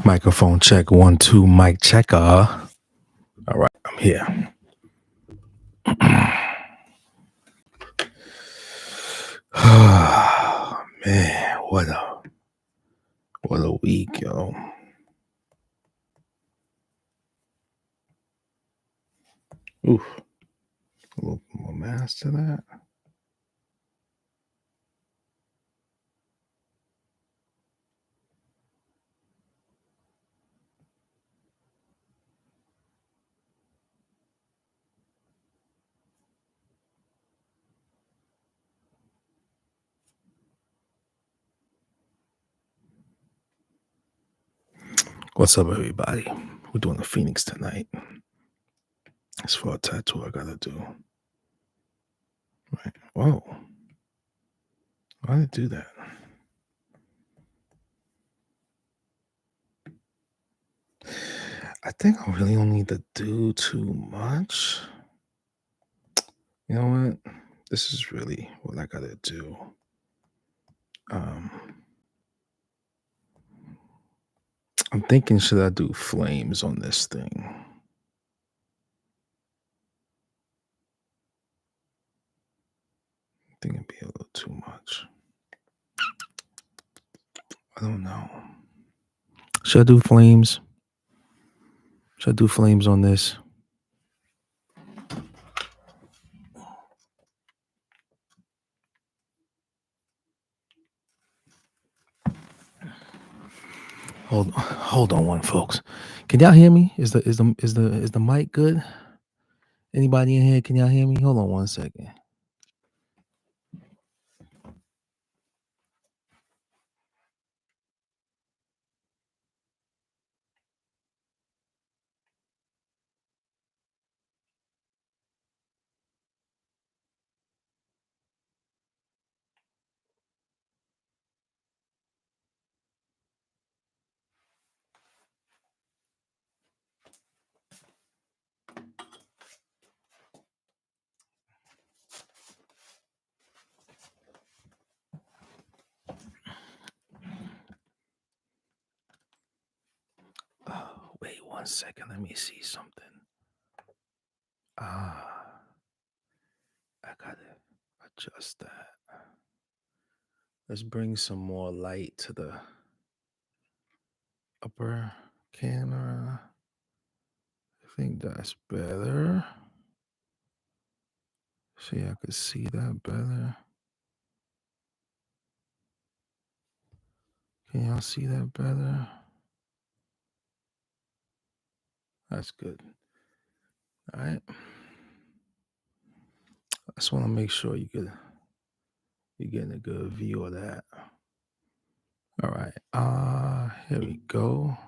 Microphone check 1 2 mic checker. All right, I'm here. Man, what a week, yo. Oof. A little more mass to that. What's up, everybody? We're doing the Phoenix tonight. It's for a tattoo I gotta do. Right. Whoa. Why did it do that? I think I really don't need to do too much. You know what? This is really what I gotta do. I'm thinking, should I do flames on this thing? I think it'd be a little too much. I don't know. Should I do flames? Should I do flames on this? Hold on one, folks. Can y'all hear me? Is the mic good? Anybody in here? Can y'all hear me? Hold on 1 second. Oh, wait 1 second. Let me see something. I gotta adjust that. Let's bring some more light to the upper camera. I think that's better. See, I could see that better. Can y'all see that better? That's good. All right. I just want to make sure you're getting a good view of that. All right. Here we go.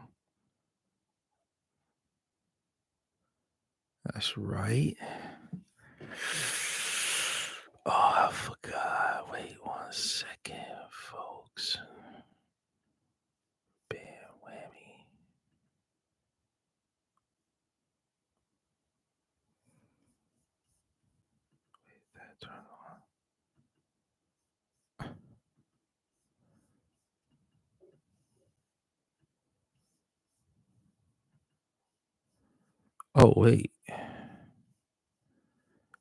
That's right. Oh, I forgot. Wait 1 second, folks. Bear with me. Wait, that turn on. Oh, wait.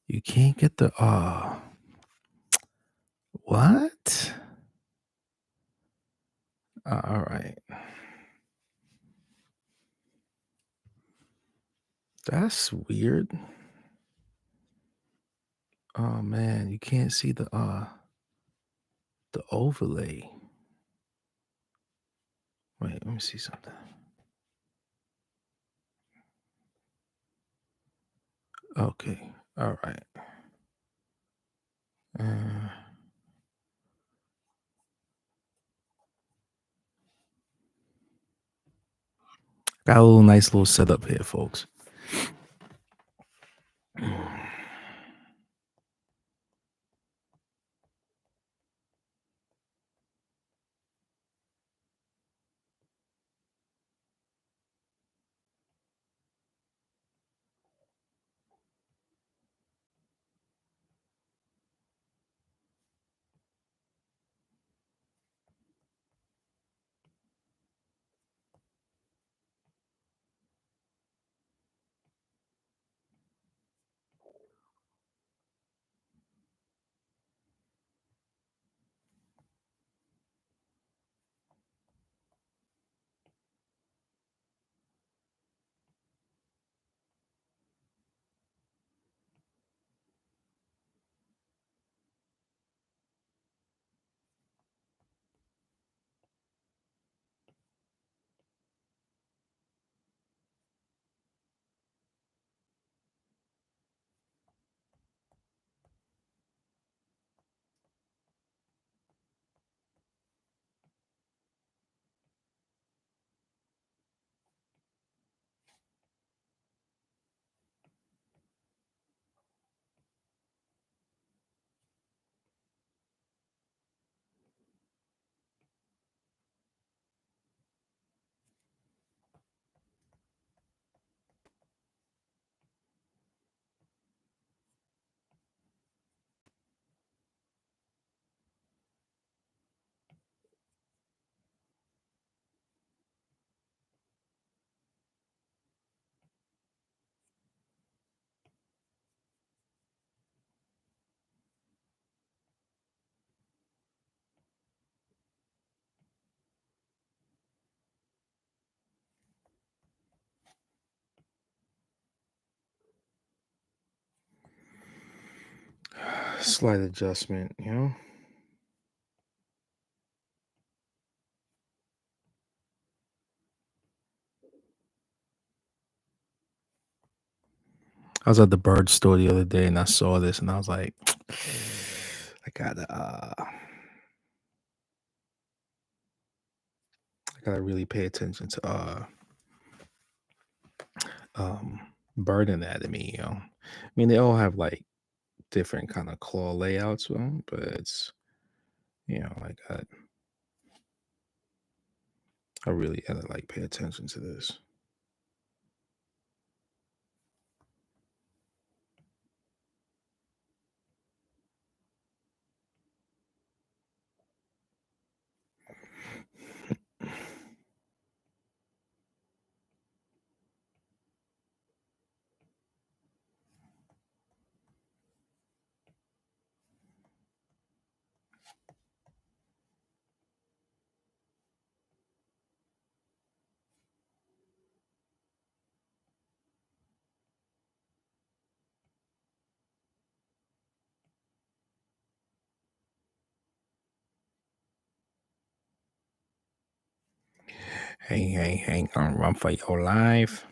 You can't get the what? All right. That's weird. Oh man, you can't see the overlay. Wait, let me see something. Okay. All right. Got a nice little setup here, folks. Slight adjustment, you know? I was at the bird store the other day and I saw this and I was like, I gotta really pay attention to um bird anatomy, you know. I mean they all have like different kind of claw layouts, but it's like I really gotta like pay attention to this. Hey, gonna run for your life.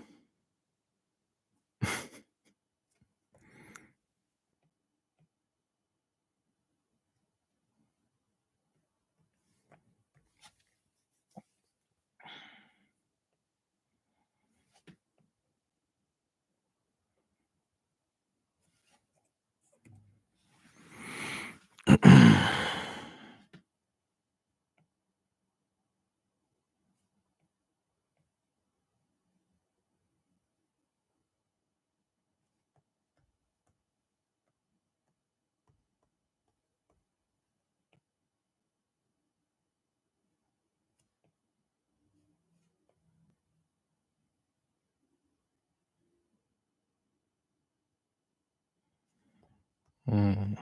Mm.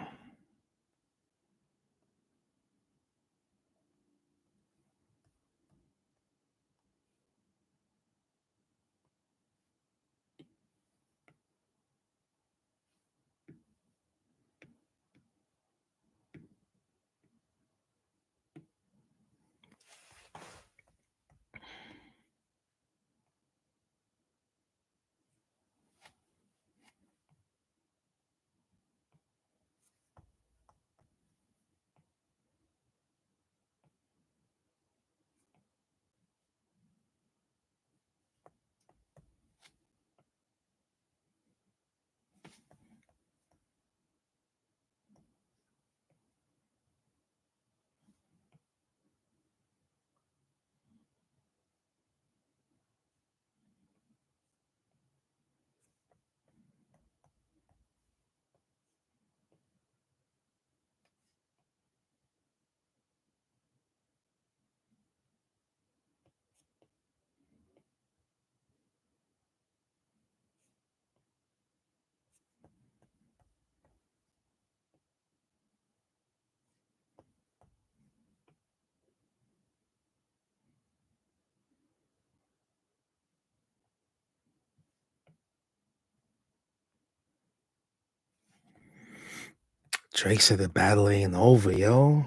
Drake said the battle ain't over, yo.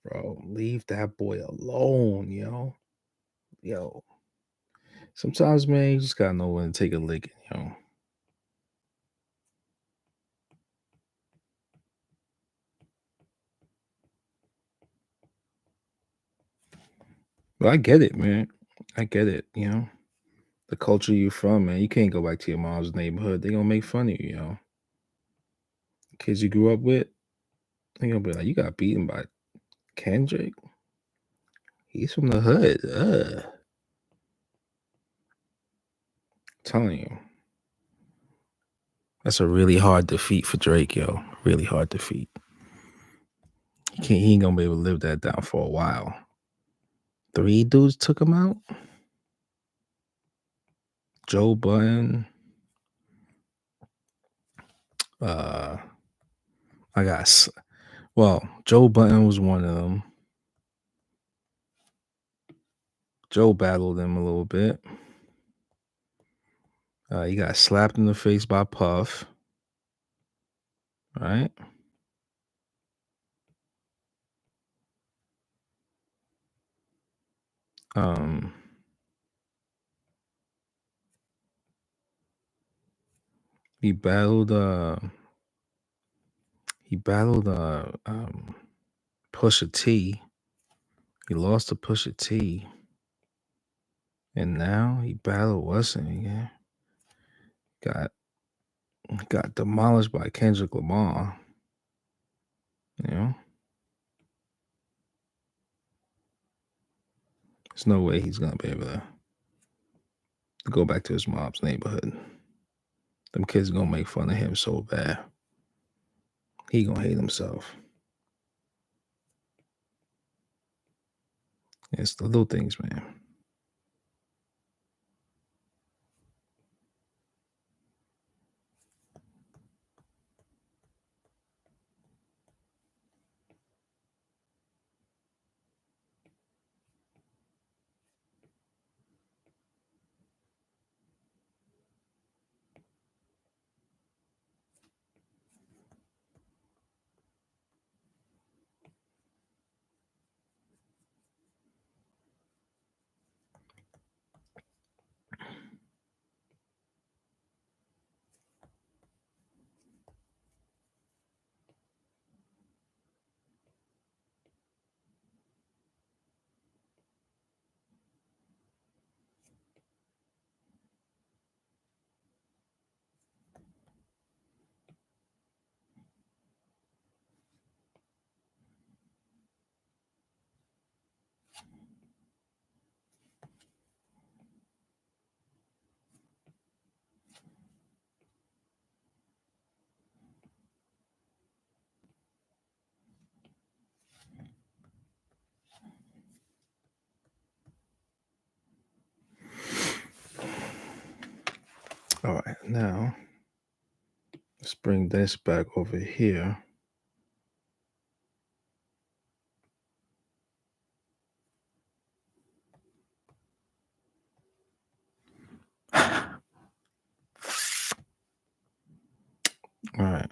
Bro, leave that boy alone, yo. Yo. Sometimes, man, you just gotta know when to take a lick, yo. Well, I get it, man. I get it, the culture you from, man. You can't go back to your mom's neighborhood. They gonna make fun of you. Kids you grew up with, they gonna be like, you got beaten by Kendrick. He's from the hood. Telling you, that's a really hard defeat for Drake, yo. Really hard defeat. He ain't gonna be able to live that down for a while. 3 dudes took him out. Joe Budden. Uh, I got well, Joe Budden was one of them. Joe battled him a little bit. He got slapped in the face by Puff, right? Um, he battled. He battled. Pusha T. He lost to Pusha T, and now he battled Wesson again. Got got demolished by Kendrick Lamar. You know, there's no way he's gonna be able to go back to his mom's neighborhood. Them kids gonna make fun of him so bad. He gonna hate himself. It's the little things, man. All right, now let's bring this back over here. All right.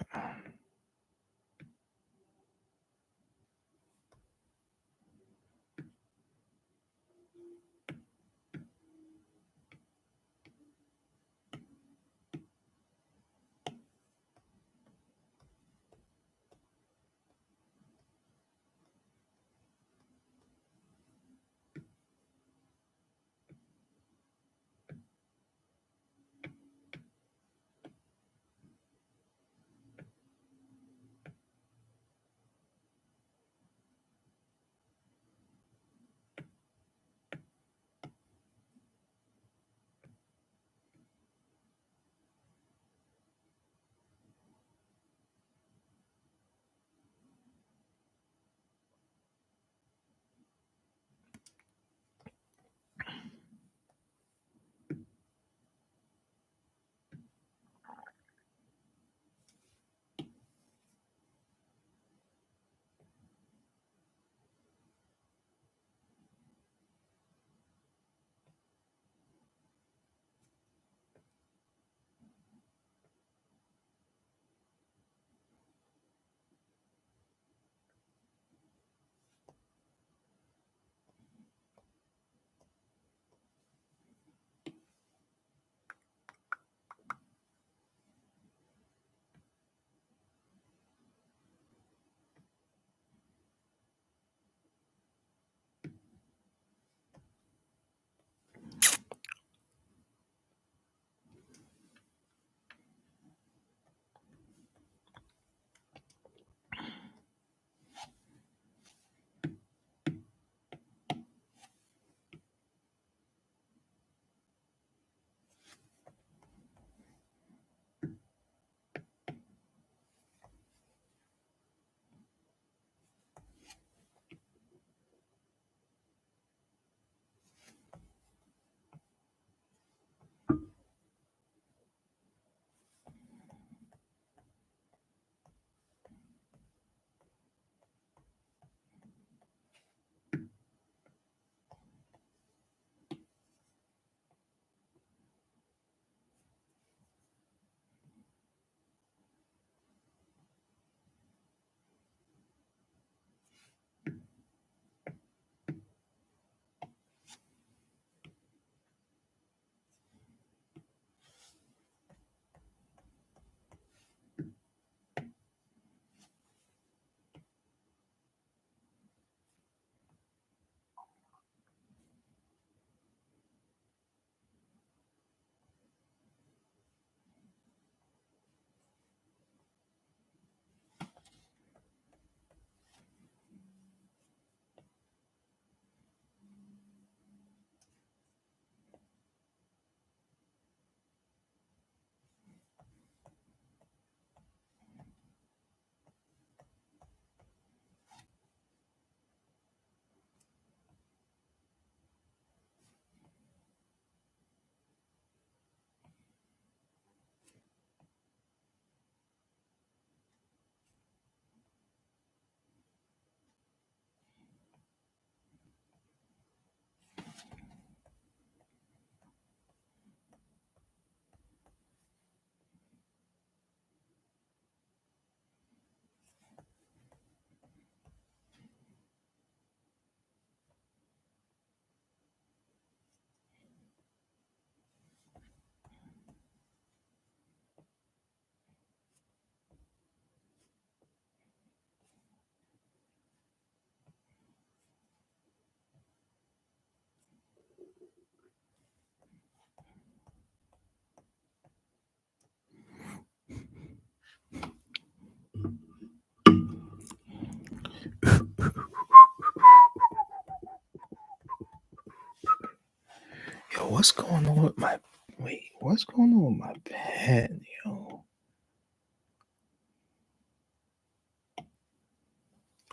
what's going on with my wait? What's going on with my pen, yo?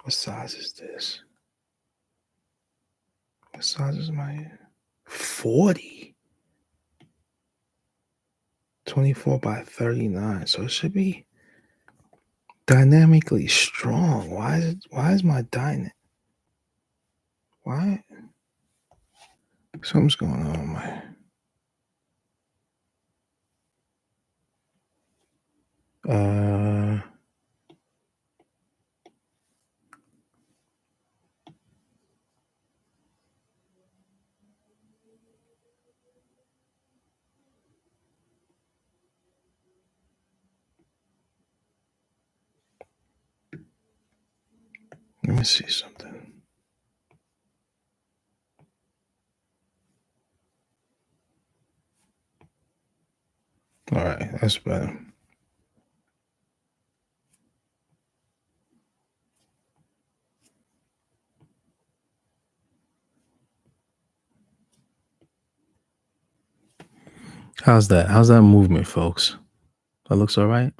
What size is this? What size is my 40? 24 by 39. So it should be dynamically strong. Why is my dynamic? Why? Something's going on with my let me see something. All right, that's better. How's that? How's that movement, folks? That looks all right.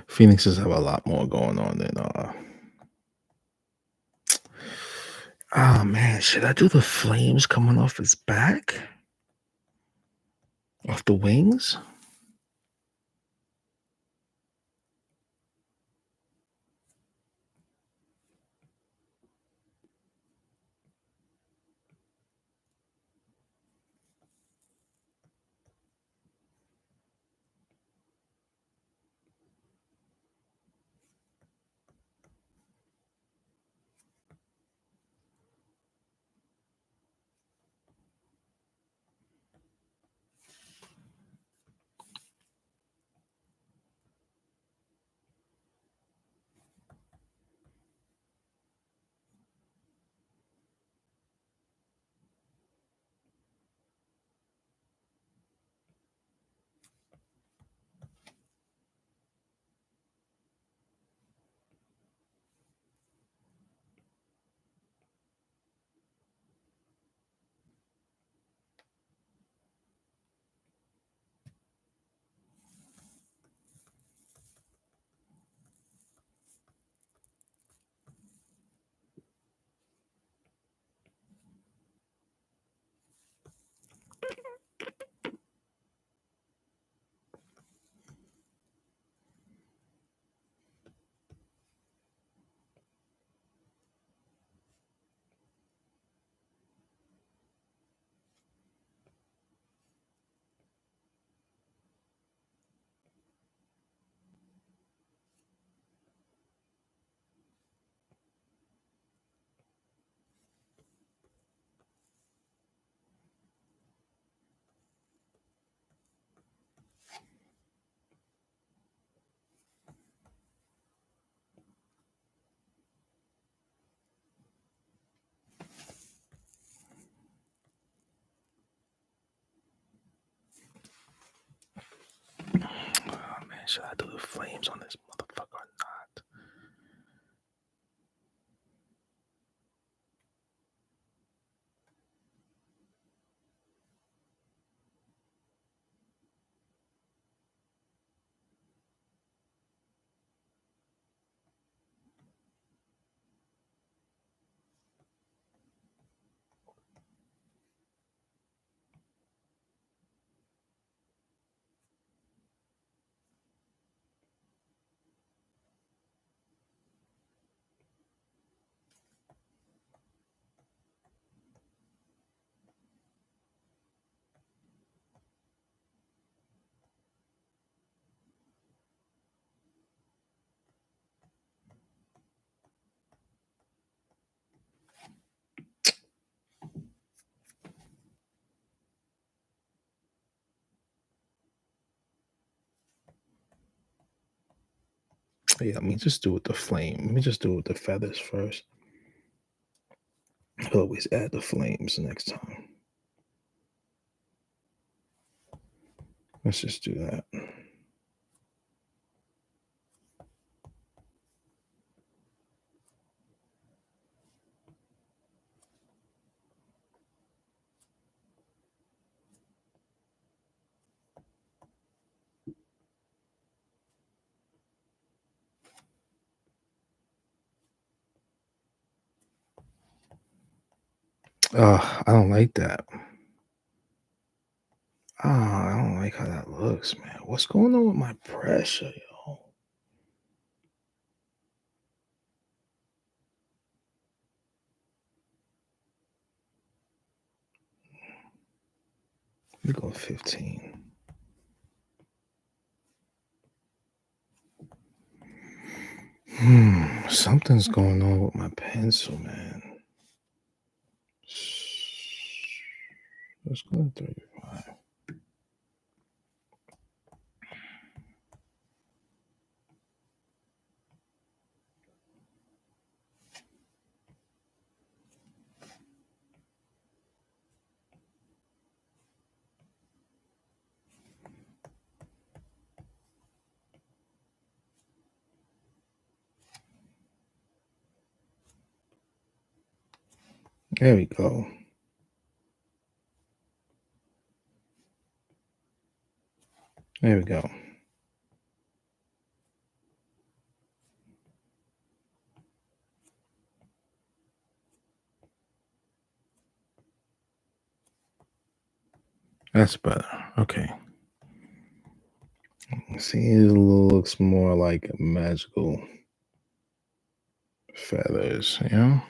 Phoenixes have a lot more going on than oh man, should I do the flames coming off his back? Off the wings? Oh man, should I do the flames on this motherfucker or not? Yeah, I mean, just do it with the flame. Let me just do it with the feathers first. I'll always add the flames next time. Let's just do that. I don't like that. I don't like how that looks, man. What's going on with my pressure, yo? Let me go 15. Something's going on with my pencil, man. Let's go to 35. There we go. There we go. That's better. Okay. See, it looks more like magical feathers, you know?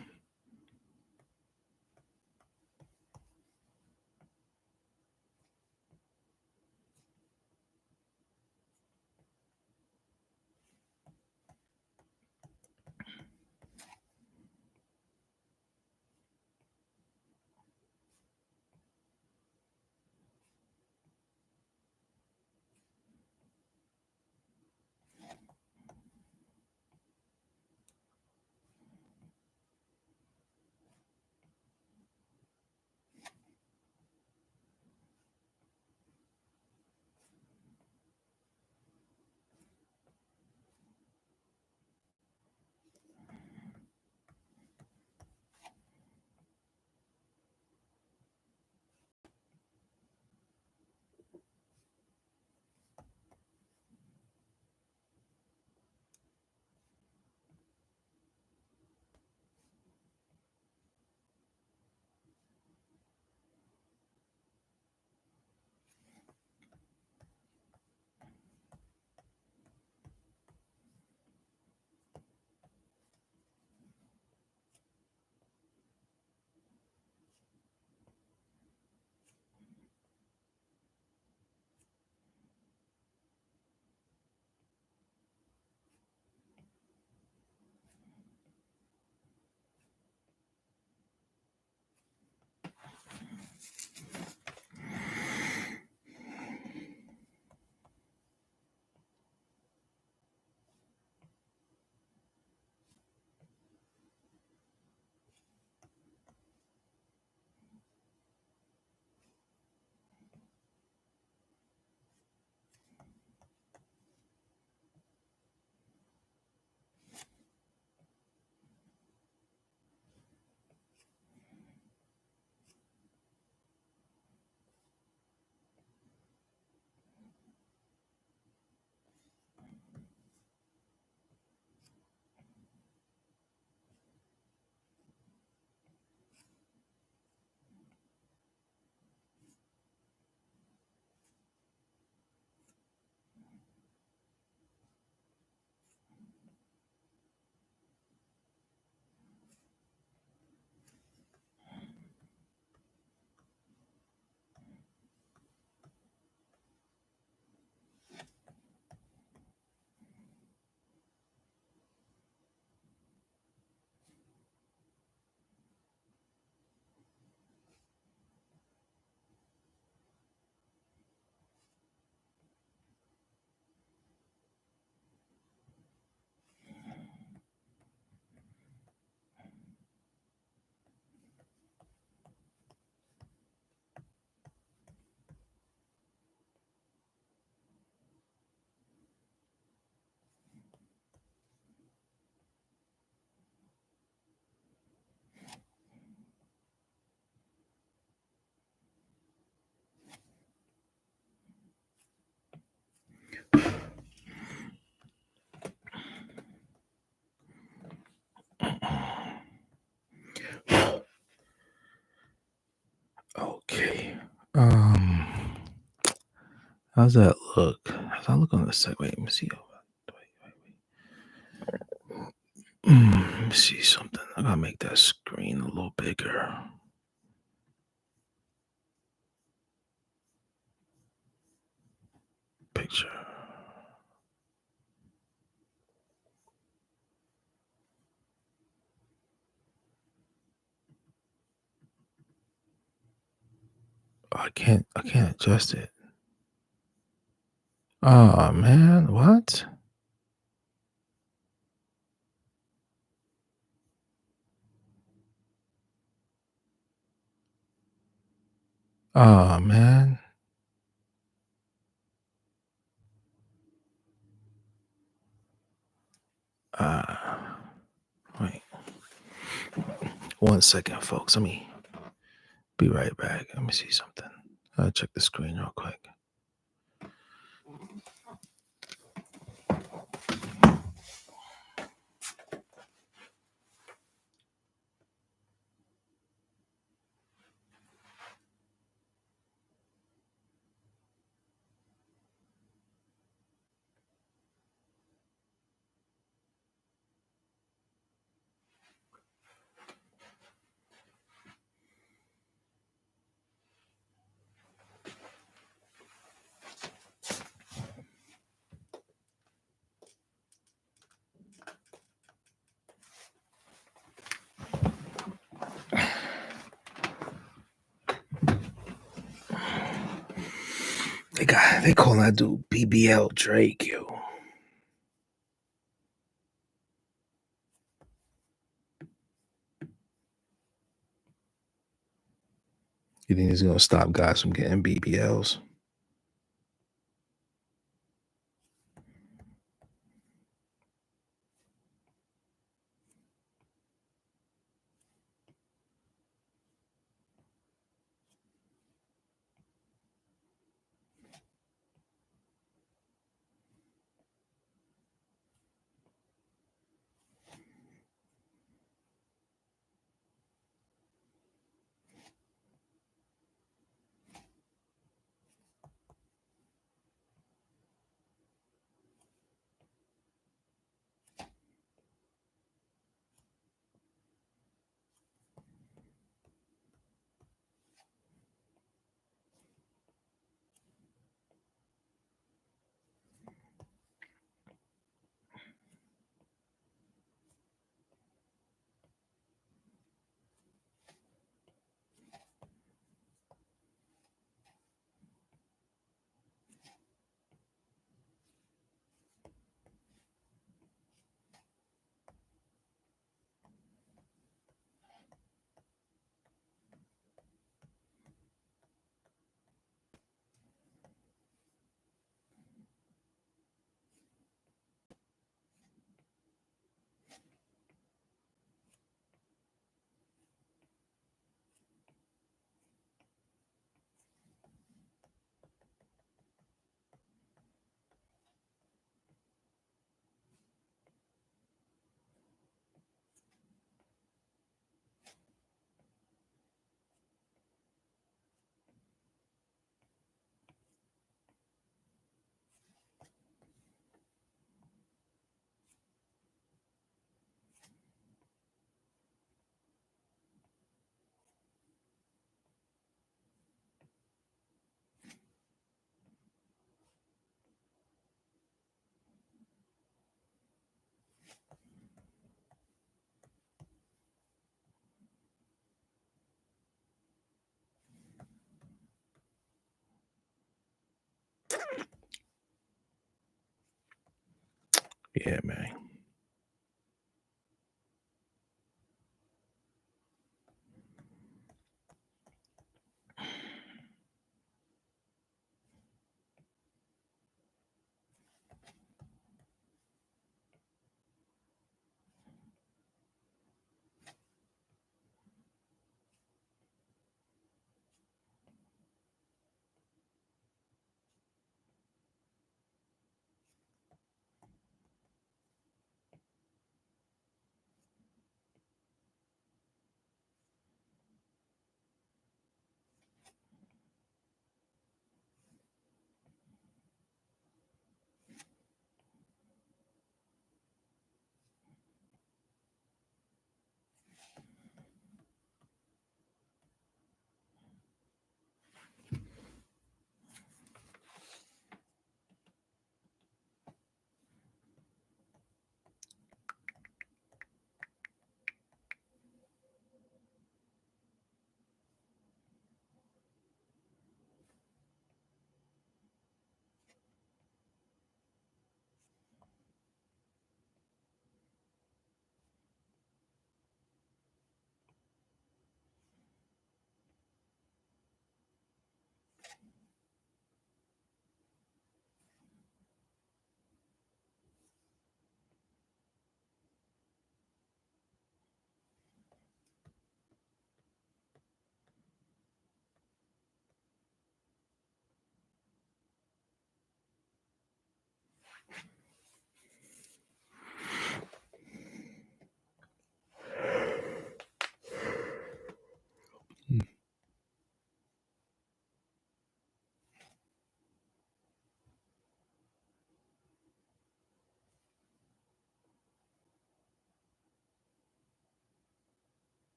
Um, how's that look? How's that look on the side? Wait, let me see. Let me see something. I gotta make that screen a little bigger. Picture. Oh, I can't adjust it. Oh man, what? Oh man. Uh wait. 1 second, folks. Let me be right back. Let me see something. I'll check the screen real quick. They calling that dude BBL Drake, yo. You think he's gonna stop guys from getting BBLs? Yeah, man.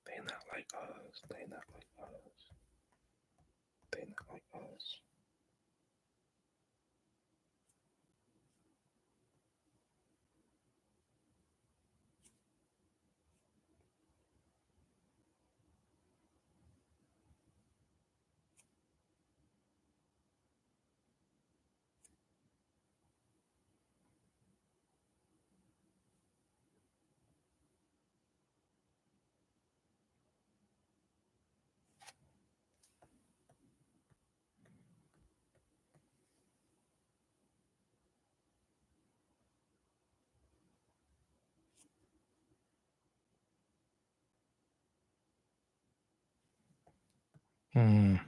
They not like us. They not like us. They not like us. Mm.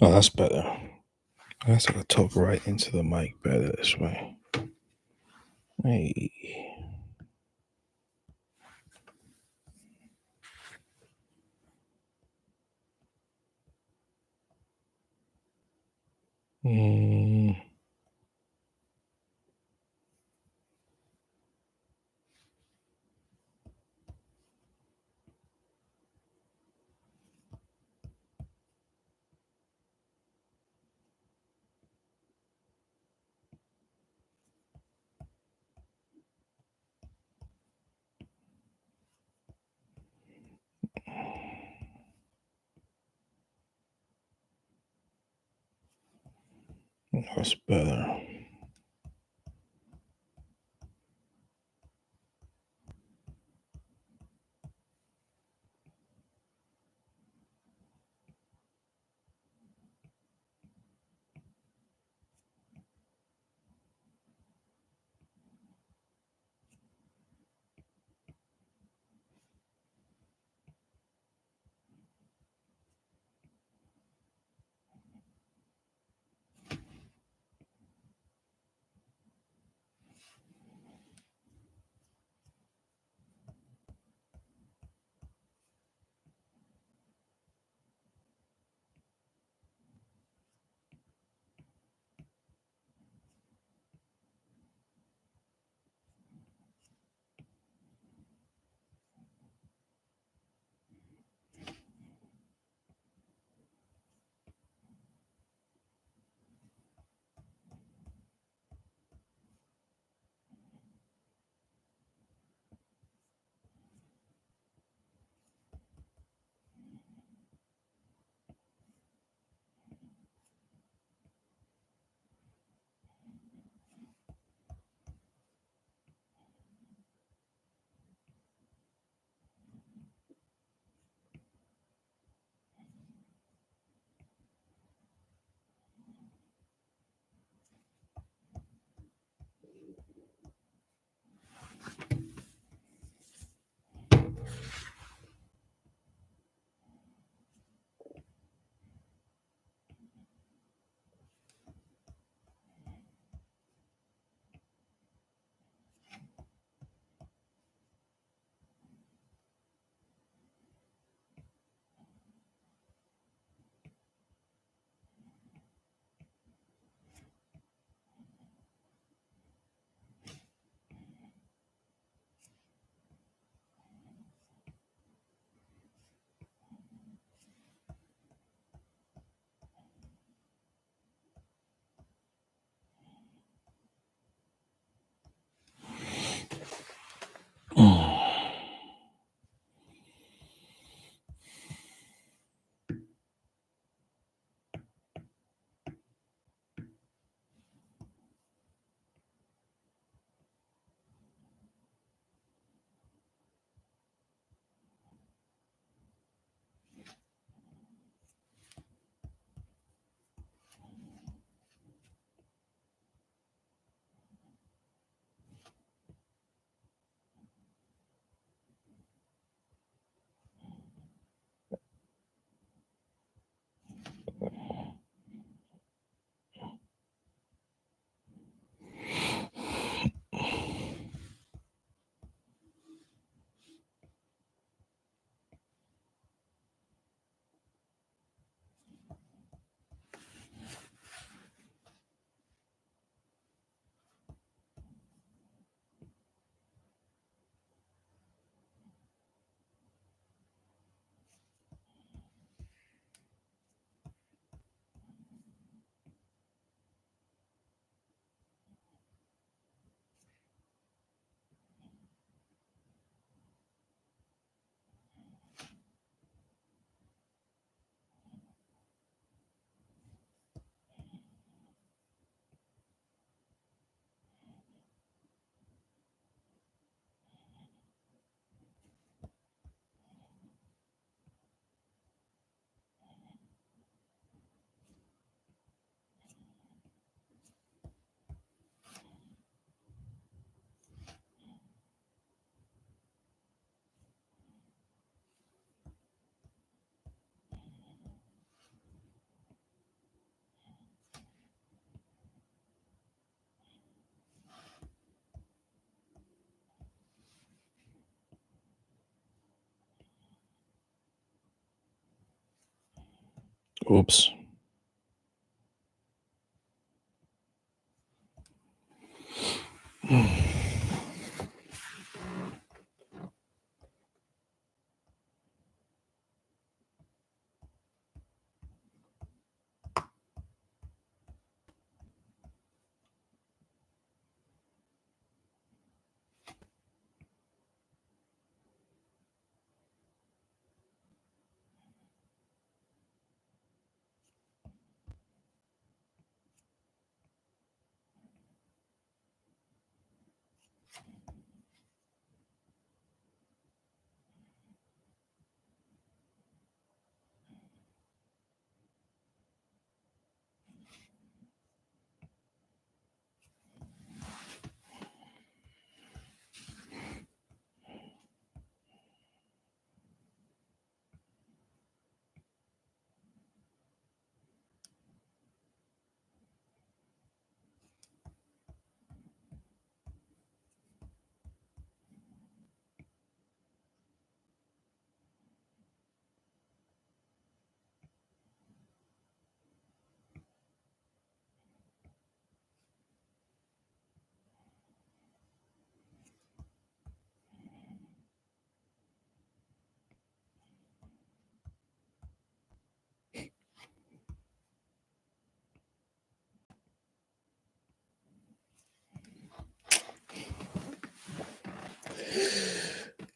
Oh, that's better. I guess I could talk right into the mic better this way. Hey. Mm, that's better. Oops.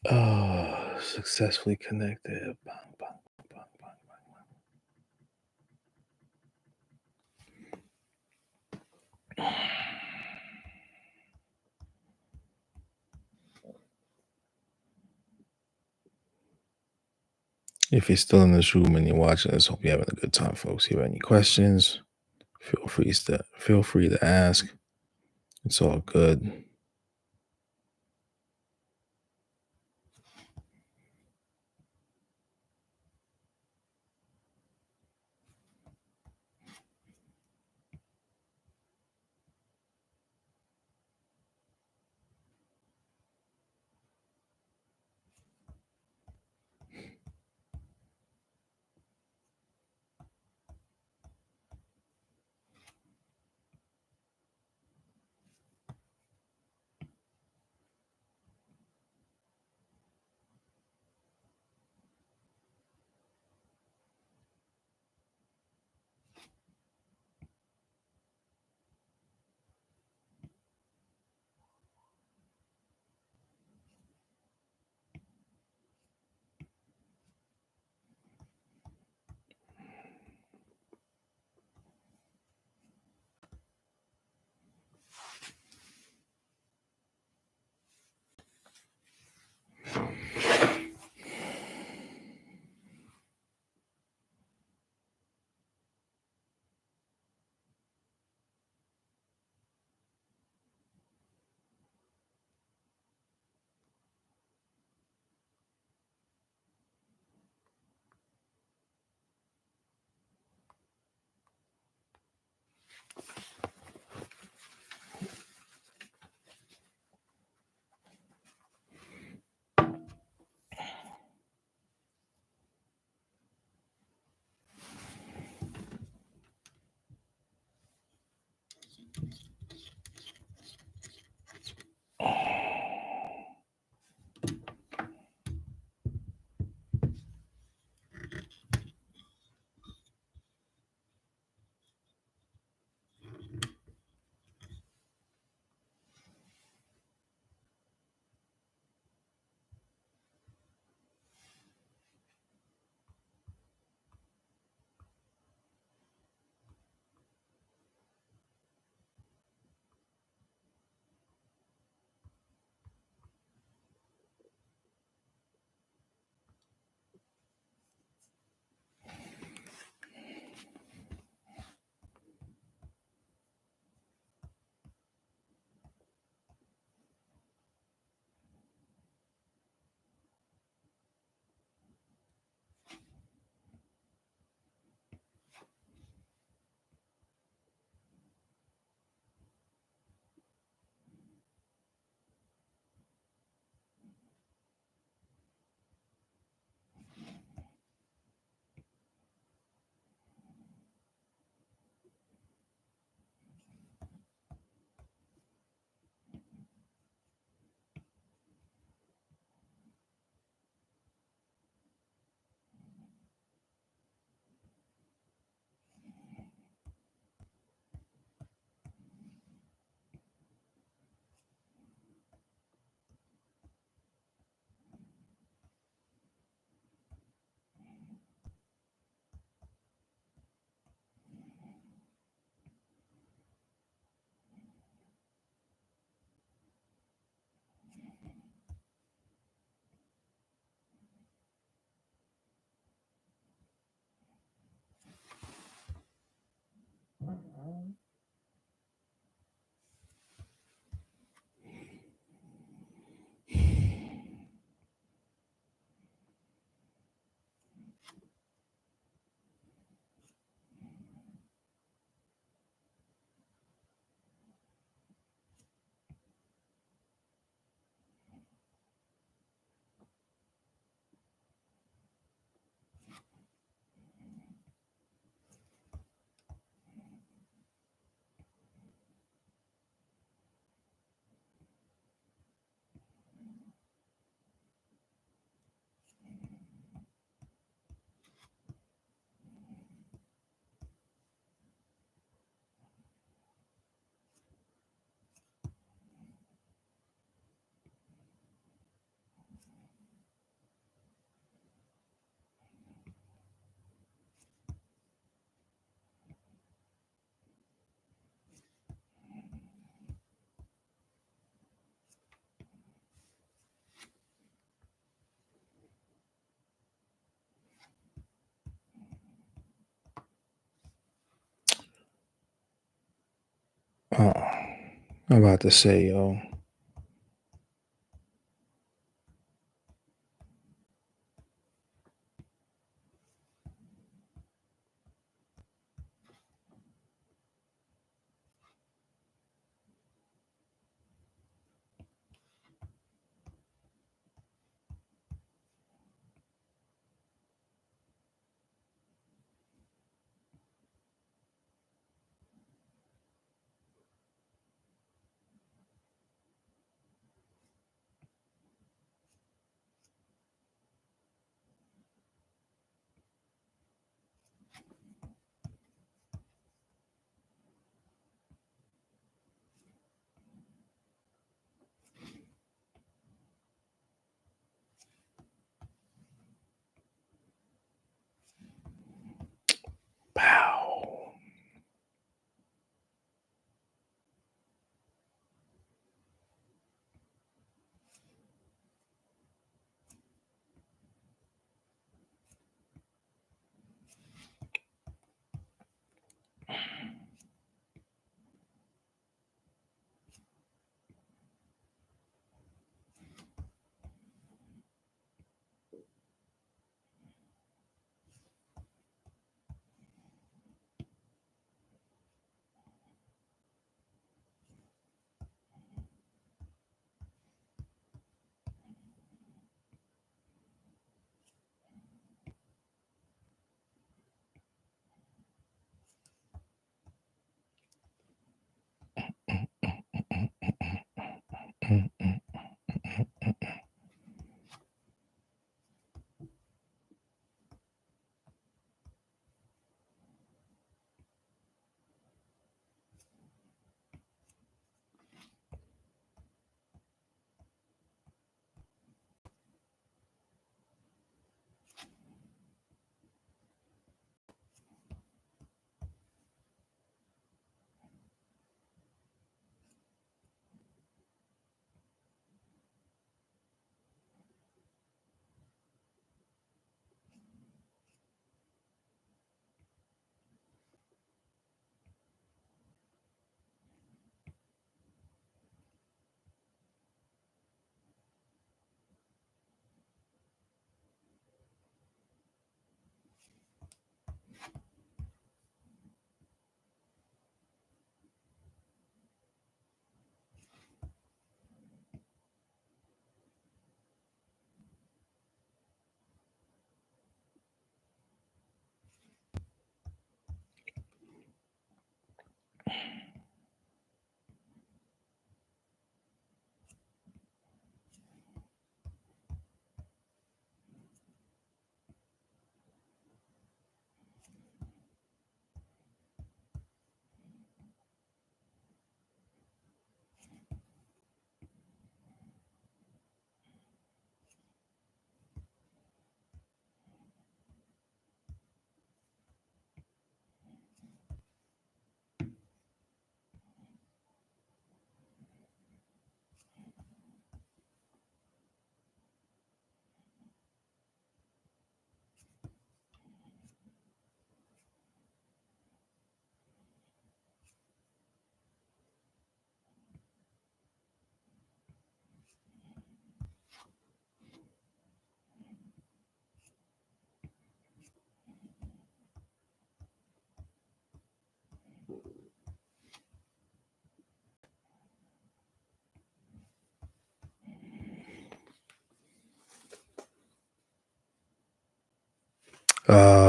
Oh, successfully connected. Bang, bang, bang, bang, bang. If you're still in this room and you're watching this, hope you're having a good time, folks. If you have any questions, feel free to ask. It's all good. I'm about to say, yo, pow.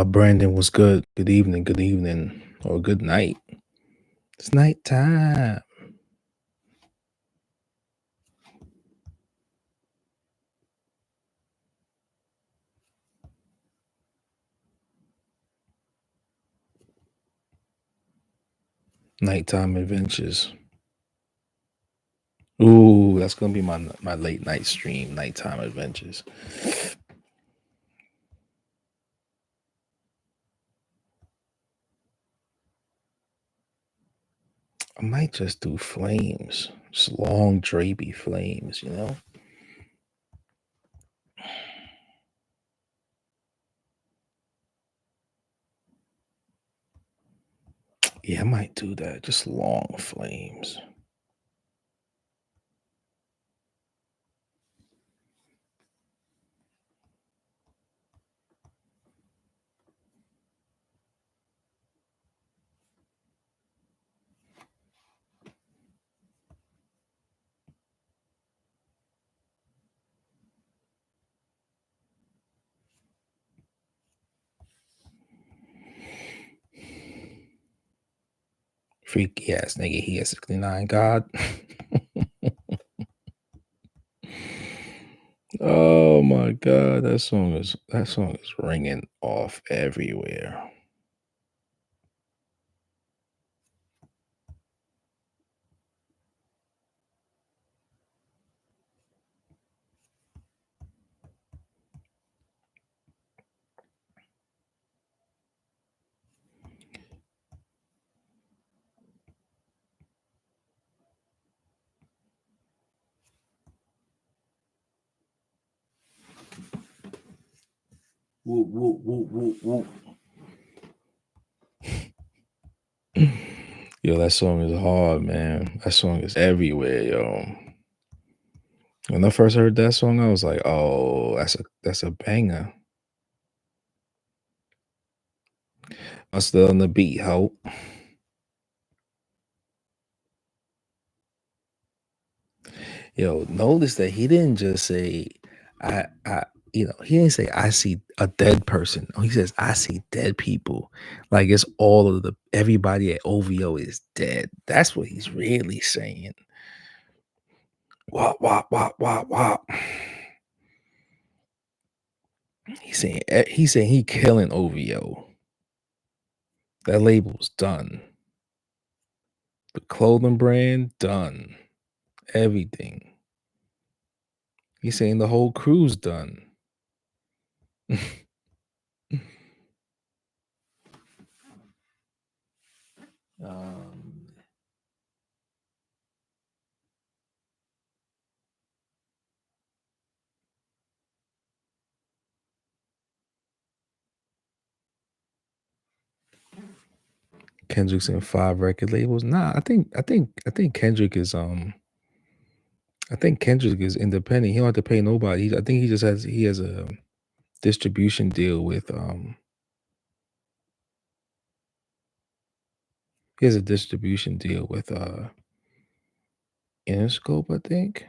Brandon was good. Good evening, or good night. It's nighttime. Nighttime adventures. Ooh, that's gonna be my late night stream. Nighttime adventures. I might just do flames, just long drapey flames. Yeah, I might do that. Just long flames. Freaky ass nigga, he has 69 God. Oh my god, that song is ringing off everywhere. Whoop, whoop, whoop, whoop, whoop. Yo, that song is hard, man. That song is everywhere, yo. When I first heard that song, I was like, "Oh, that's a banger." I'm still on the beat, ho. Yo, notice that he didn't just say, I he didn't say I see a dead person. Oh, he says I see dead people. Like it's all of the everybody at OVO is dead. That's what he's really saying. Wop, wop, wop, wop, wop. He's saying he killing OVO. That label's done. The clothing brand done. Everything. He's saying the whole crew's done. um, Kendrick's in 5 record labels. Nah, I think Kendrick is independent. He don't have to pay nobody. I think he has a distribution deal with he has a distribution deal with Interscope, I think.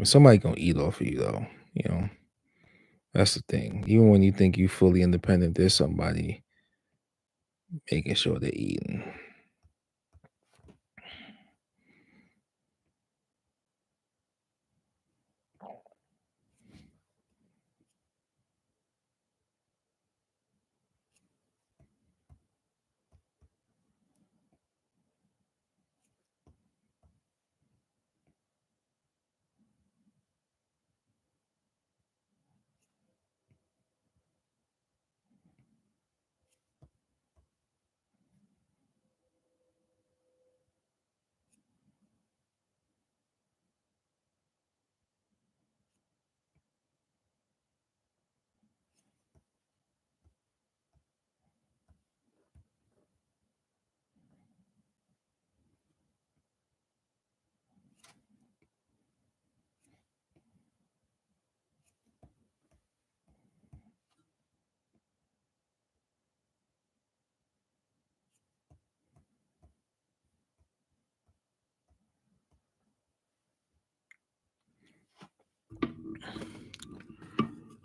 Somebody gonna eat off of you though, you know. That's the thing. Even when you think you fully independent, there's somebody making sure they're eating.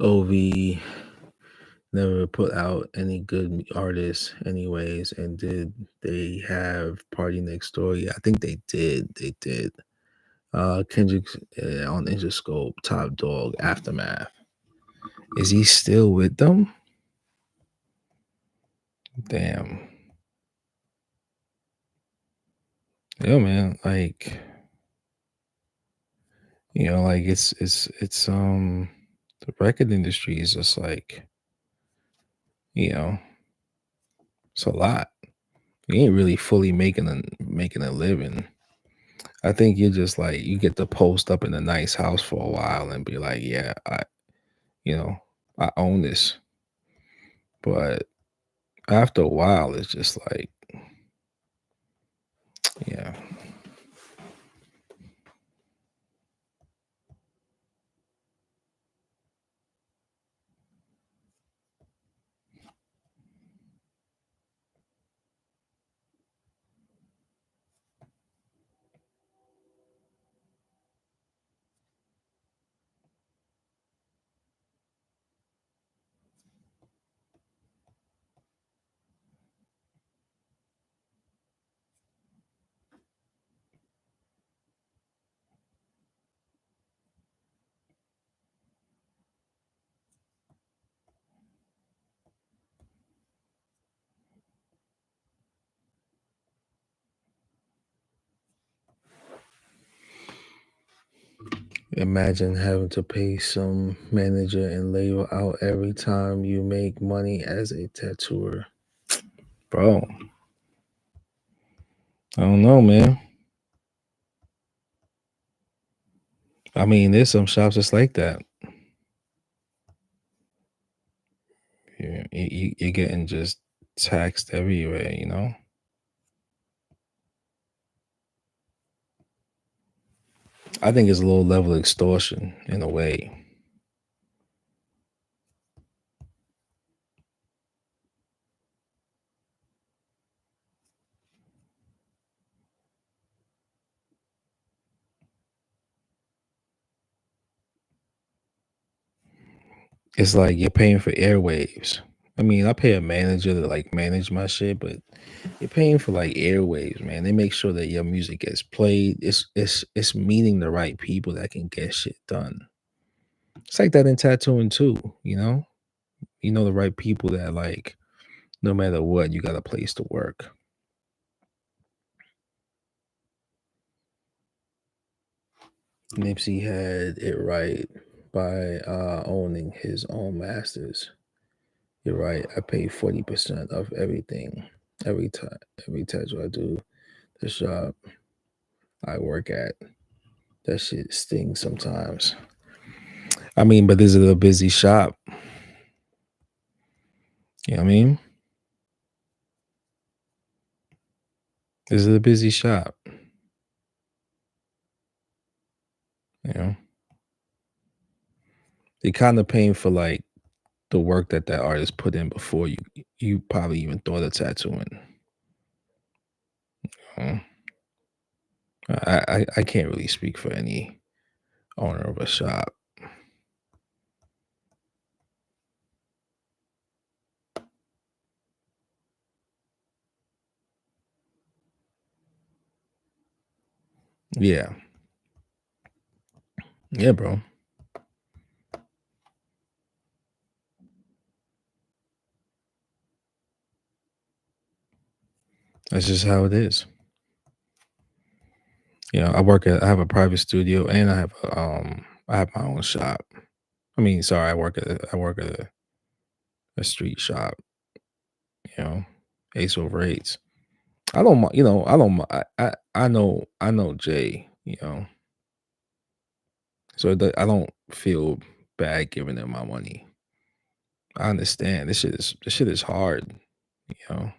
OV never put out any good artists anyways, and did they have Party Next Door? Yeah, I think they did. They did. Kendrick's on Interscope, Top Dog, Aftermath. Is he still with them? Damn. Yeah, man. Like, like it's the record industry is just like, you know, it's a lot. You ain't really fully making a living. I think you're just like you get to post up in a nice house for a while and be like, yeah, you know, I own this. But after a while, it's just like, yeah. Imagine having to pay some manager and labor out every time you make money as a tattooer. Bro, I don't know, man. I mean, there's some shops just like that. You're getting just taxed everywhere, you know? I think it's a low level extortion in a way. It's like you're paying for airwaves. I mean, I pay a manager to like manage my shit, but you're paying for like airwaves, man. They make sure that your music gets played. It's meeting the right people that can get shit done. It's like that in tattooing too, you know? You know the right people that like no matter what, you got a place to work. Nipsey had it right by owning his own masters. You're right. I pay 40% of everything every time, every tattoo I do. The shop I work at. That shit stings sometimes. I mean, but this is a busy shop. You know what I mean? This is a busy shop. You know, they kind of paying for like the work that that artist put in before you probably even thought of tattooing. Uh, I can't really speak for any owner of a shop. Yeah, yeah, bro. That's just how it is. You know, I have a private studio and I have my own shop. I mean, sorry, I work at a street shop, you know, Ace over eights. I don't mi- you know, I don't mi- I know Jay, you know. So I don't feel bad giving them my money. I understand. This shit is hard, you know.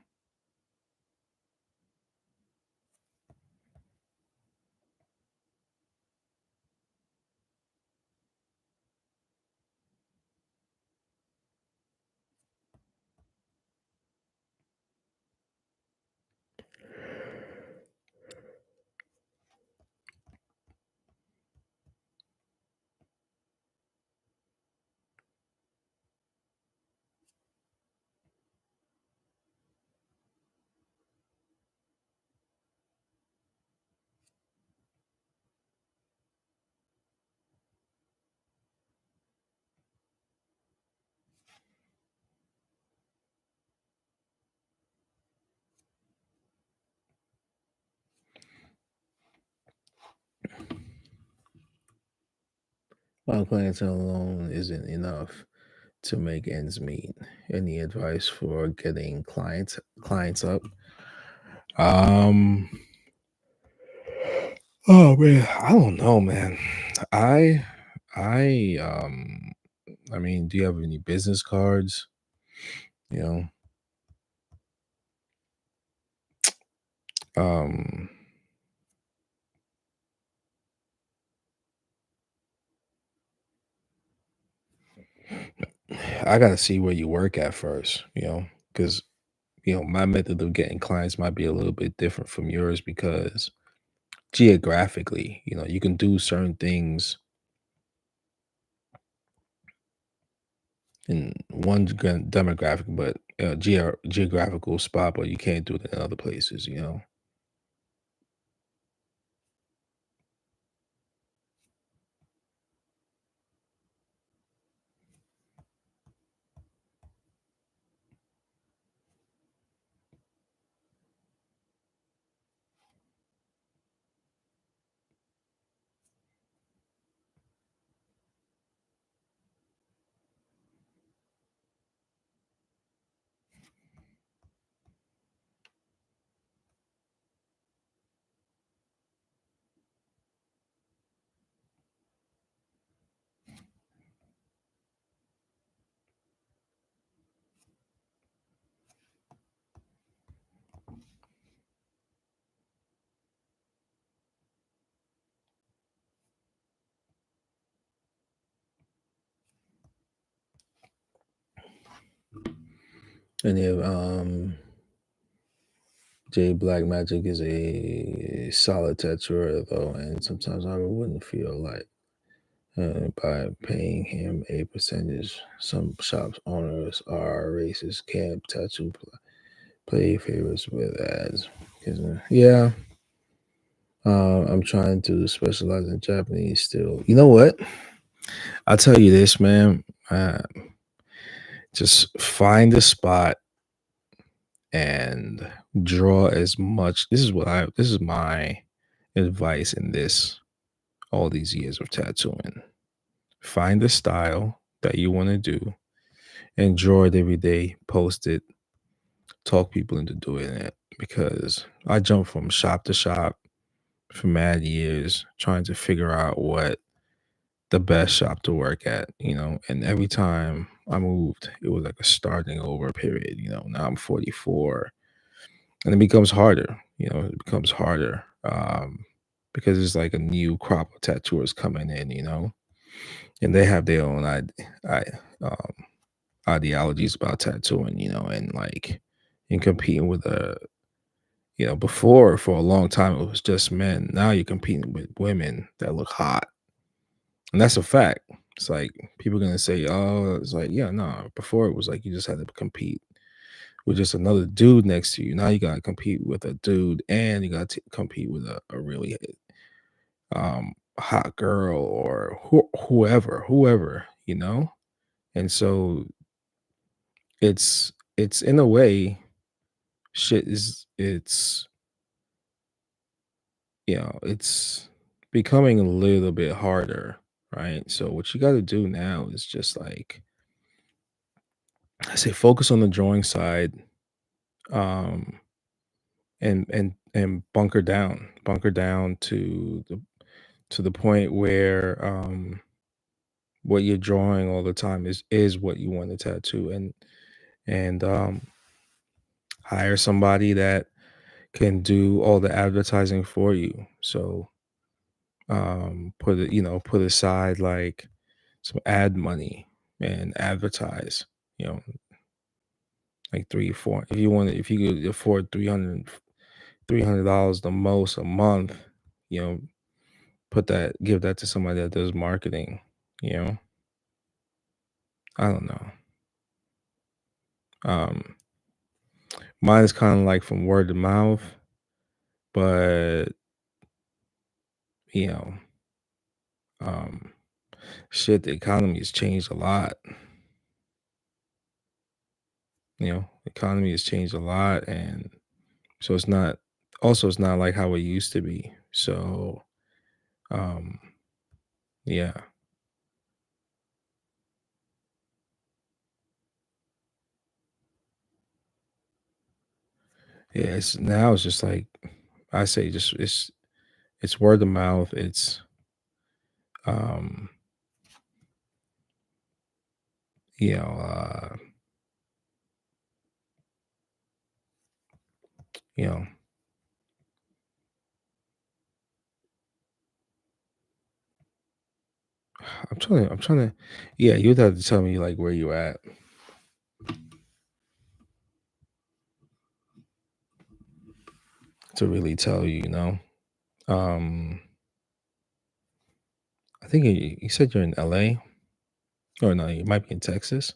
While clientele alone isn't enough to make ends meet. Any advice for getting clients up? Um oh man, I don't know, man. I I I mean, do you have any business cards? You know, um, I gotta see where you work at first, you know, because you know, my method of getting clients might be a little bit different from yours because geographically, you know, you can do certain things in one demographic, but geographical spot, but you can't do it in other places, you know. And if J Black Magic is a solid tattooer though, and sometimes I wouldn't feel like by paying him a percentage. Some shops owners are racist. Camp tattoo play favorites with ads. 'Cause, I'm trying to specialize in Japanese still. You know what? I'll tell you this, man. Uh, just find a spot and draw as much. This is my advice in this all these years of tattooing. Find the style that you want to do and draw it every day, post it, talk people into doing it. Because I jumped from shop to shop for mad years trying to figure out what the best shop to work at. And every time I moved, it was like a starting over period. Now I'm 44, and it becomes harder. It becomes harder because it's like a new crop of tattooers coming in, and they have their own I, um, ideologies about tattooing, and like in competing with before for a long time it was just men. Now you're competing with women that look hot, and that's a fact. It's like people gonna say, "Oh, it's like yeah, no." Before it was like you just had to compete with just another dude next to you. Now you gotta compete with a dude, and you got to compete with a really hot girl or whoever. And so it's in a way shit is it's becoming a little bit harder, right? So what you got to do now is just like I say focus on the drawing side, um and bunker down to the point where what you're drawing all the time is what you want to tattoo, and hire somebody that can do all the advertising for you. So put aside like some ad money and advertise, you know, like 3 4 if you could afford $300 the most a month, you know, give that to somebody that does marketing, you know. I don't know. Um Mine is kind of like from word to mouth, but you know, um shit, the economy has changed a lot. The economy has changed a lot, and so it's not like how it used to be. So um yeah. Yeah, it's just like I say, just it's word of mouth. It's um you know uh you know I'm trying to yeah, you'd have to tell me like where you at to really tell you. um I think you said you're in LA, or no, you might be in Texas.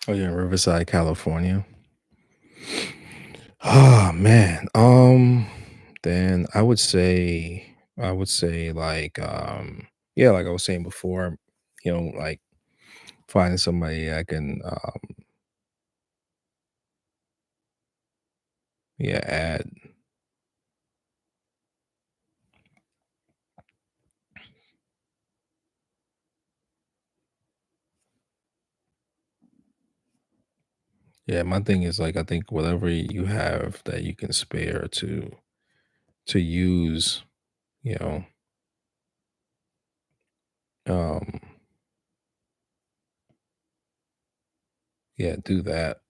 Oh, you're in Riverside, California. Oh man. Then I would say like yeah, like I was saying before, like finding somebody I can yeah, add. Yeah, my thing is like I think whatever you have that you can spare to use, you know, um yeah, do that.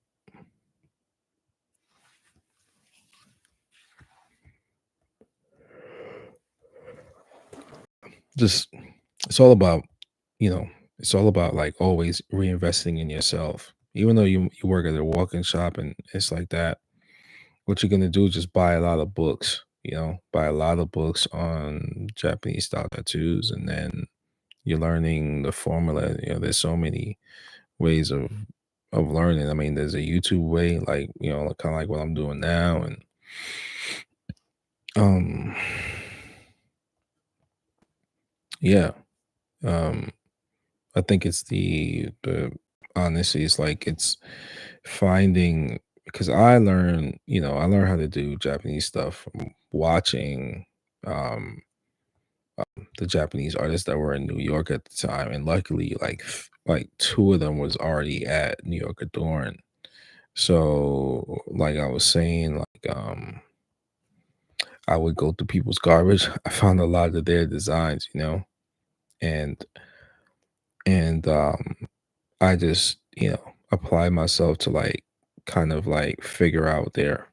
Just it's all about, you know, it's all about like always reinvesting in yourself. Even though you work at a walk-in shop and it's like that, what you're gonna do is just buy a lot of books, buy a lot of books on Japanese style tattoos, and then you're learning the formula. There's so many ways of learning. I mean, there's a YouTube way, like, kind of like what I'm doing now, and um, yeah, um, I think it's the honestly, it's like it's finding because I learned how to do Japanese stuff from watching um the Japanese artists that were in New York at the time, and luckily, like two of them was already at New York Adorn. So, like I was saying, I would go through people's garbage. I found a lot of their designs, and and I just apply myself to like kind of like figure out their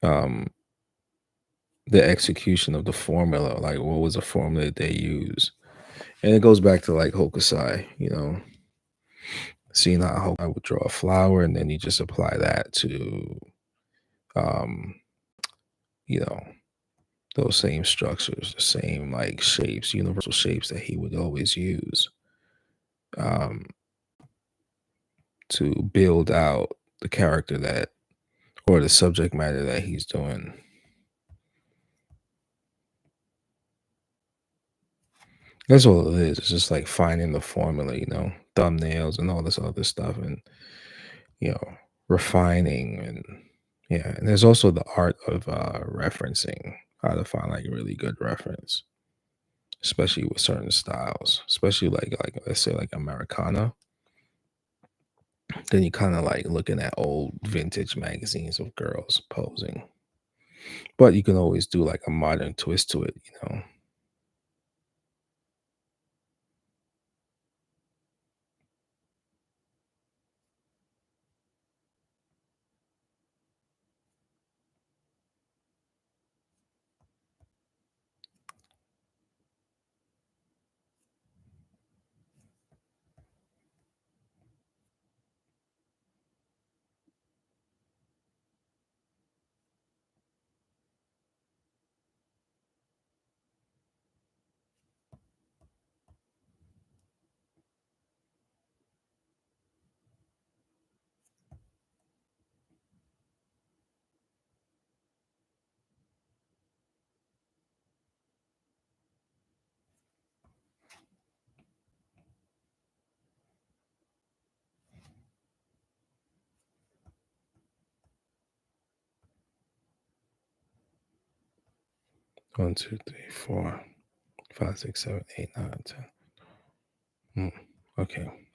um the execution of the formula, like what was the formula that they use. And it goes back to like Hokusai, seeing how I would draw a flower and then you just apply that to um, you know, those same structures, the same like shapes, universal shapes that he would always use um to build out the character that or the subject matter that he's doing. That's all it is. It's just like finding the formula, thumbnails and all this other stuff and you know, refining and yeah. And there's also the art of referencing, how to find like a really good reference, especially with certain styles, especially like let's say like Americana. Then you kind of like looking at old vintage magazines of girls posing. But you can always do like a modern twist to it. 1, 2, 3, 4, 5, 6, 7, 8, 9, 10. Mm, okay.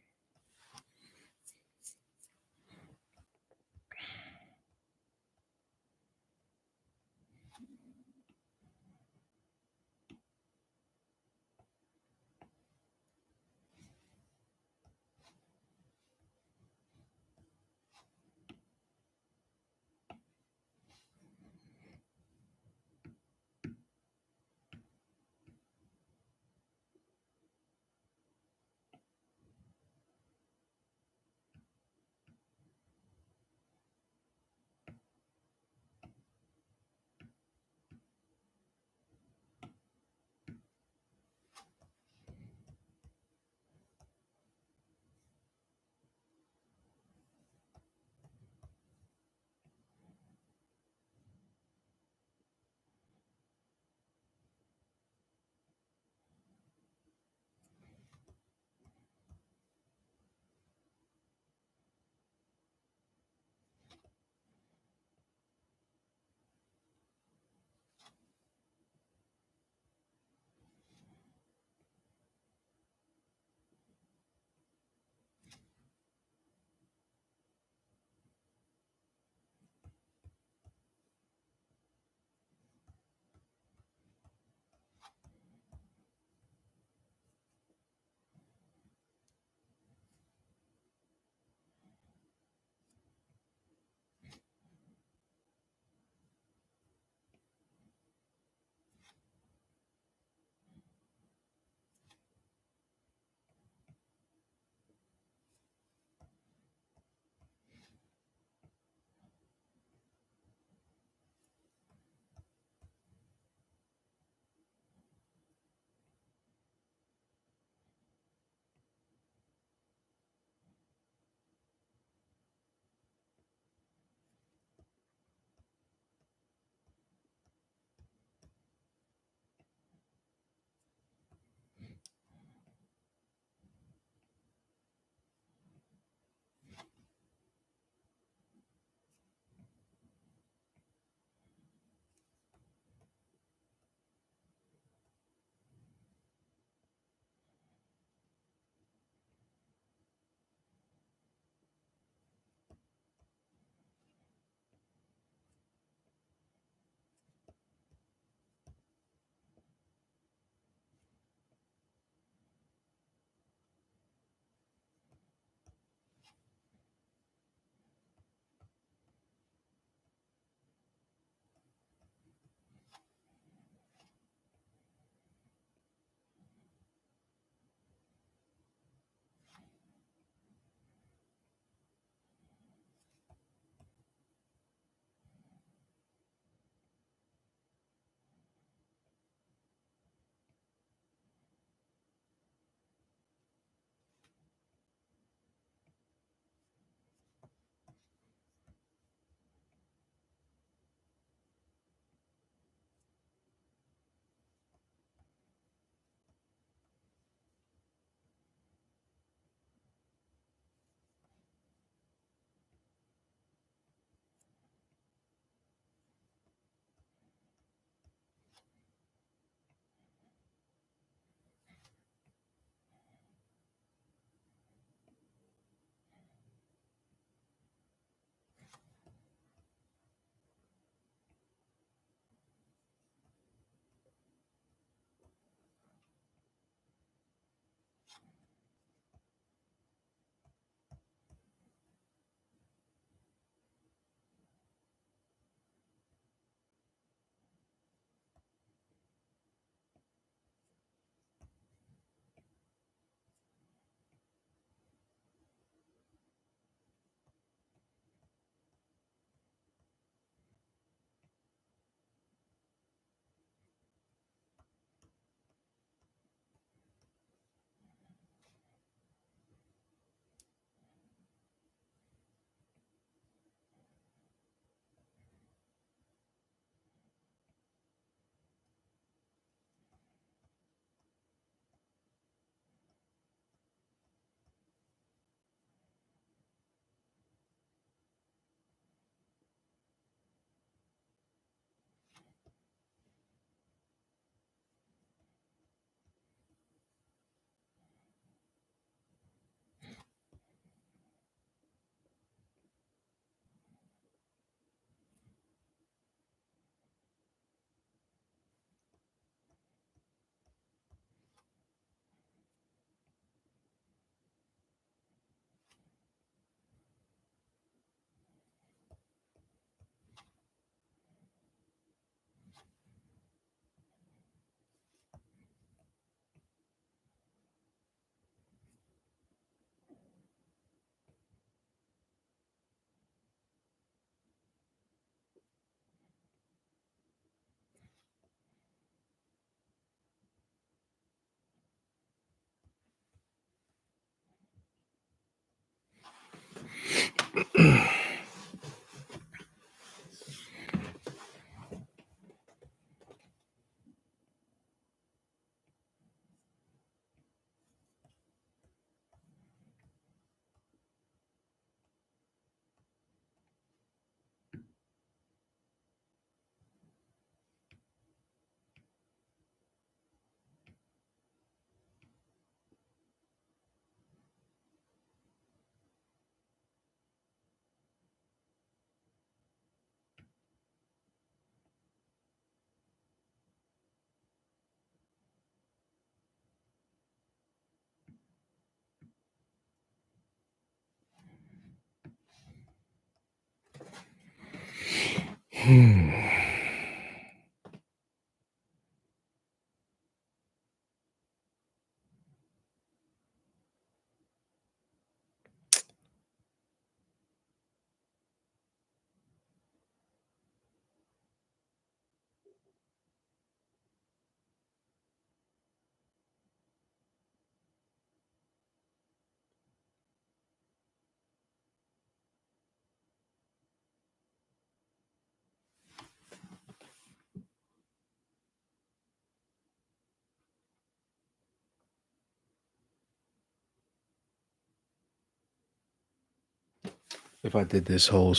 If I did this whole,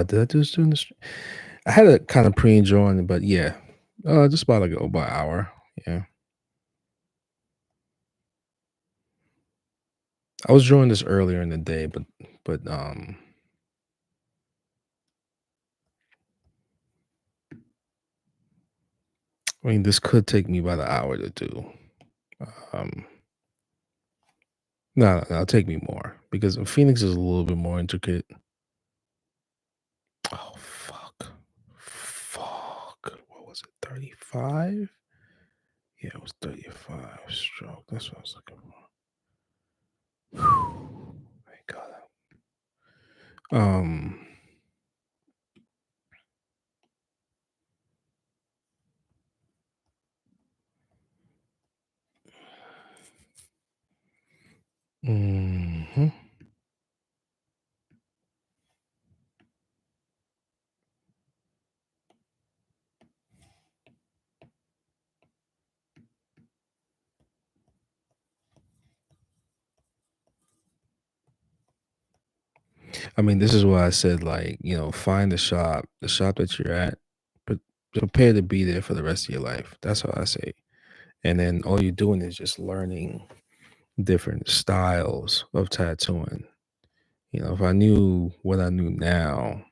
did I do this during this? I had a kind of pre-enjoying, but yeah, just about like about an hour. Yeah, I was drawing this earlier in the day, but I mean, this could take me about an hour to do. Um, no, it'll take me more because Phoenix is a little bit more intricate. Oh fuck! What was it? 35? Yeah, it was 35 stroke. That's what I was looking for. Thank God. Um. Mhm. I mean, this is why I said, like, find the shop that you're at, but prepare to be there for the rest of your life. That's what I say. And then all you're doing is just learning different styles of tattooing. If I knew what I knew now,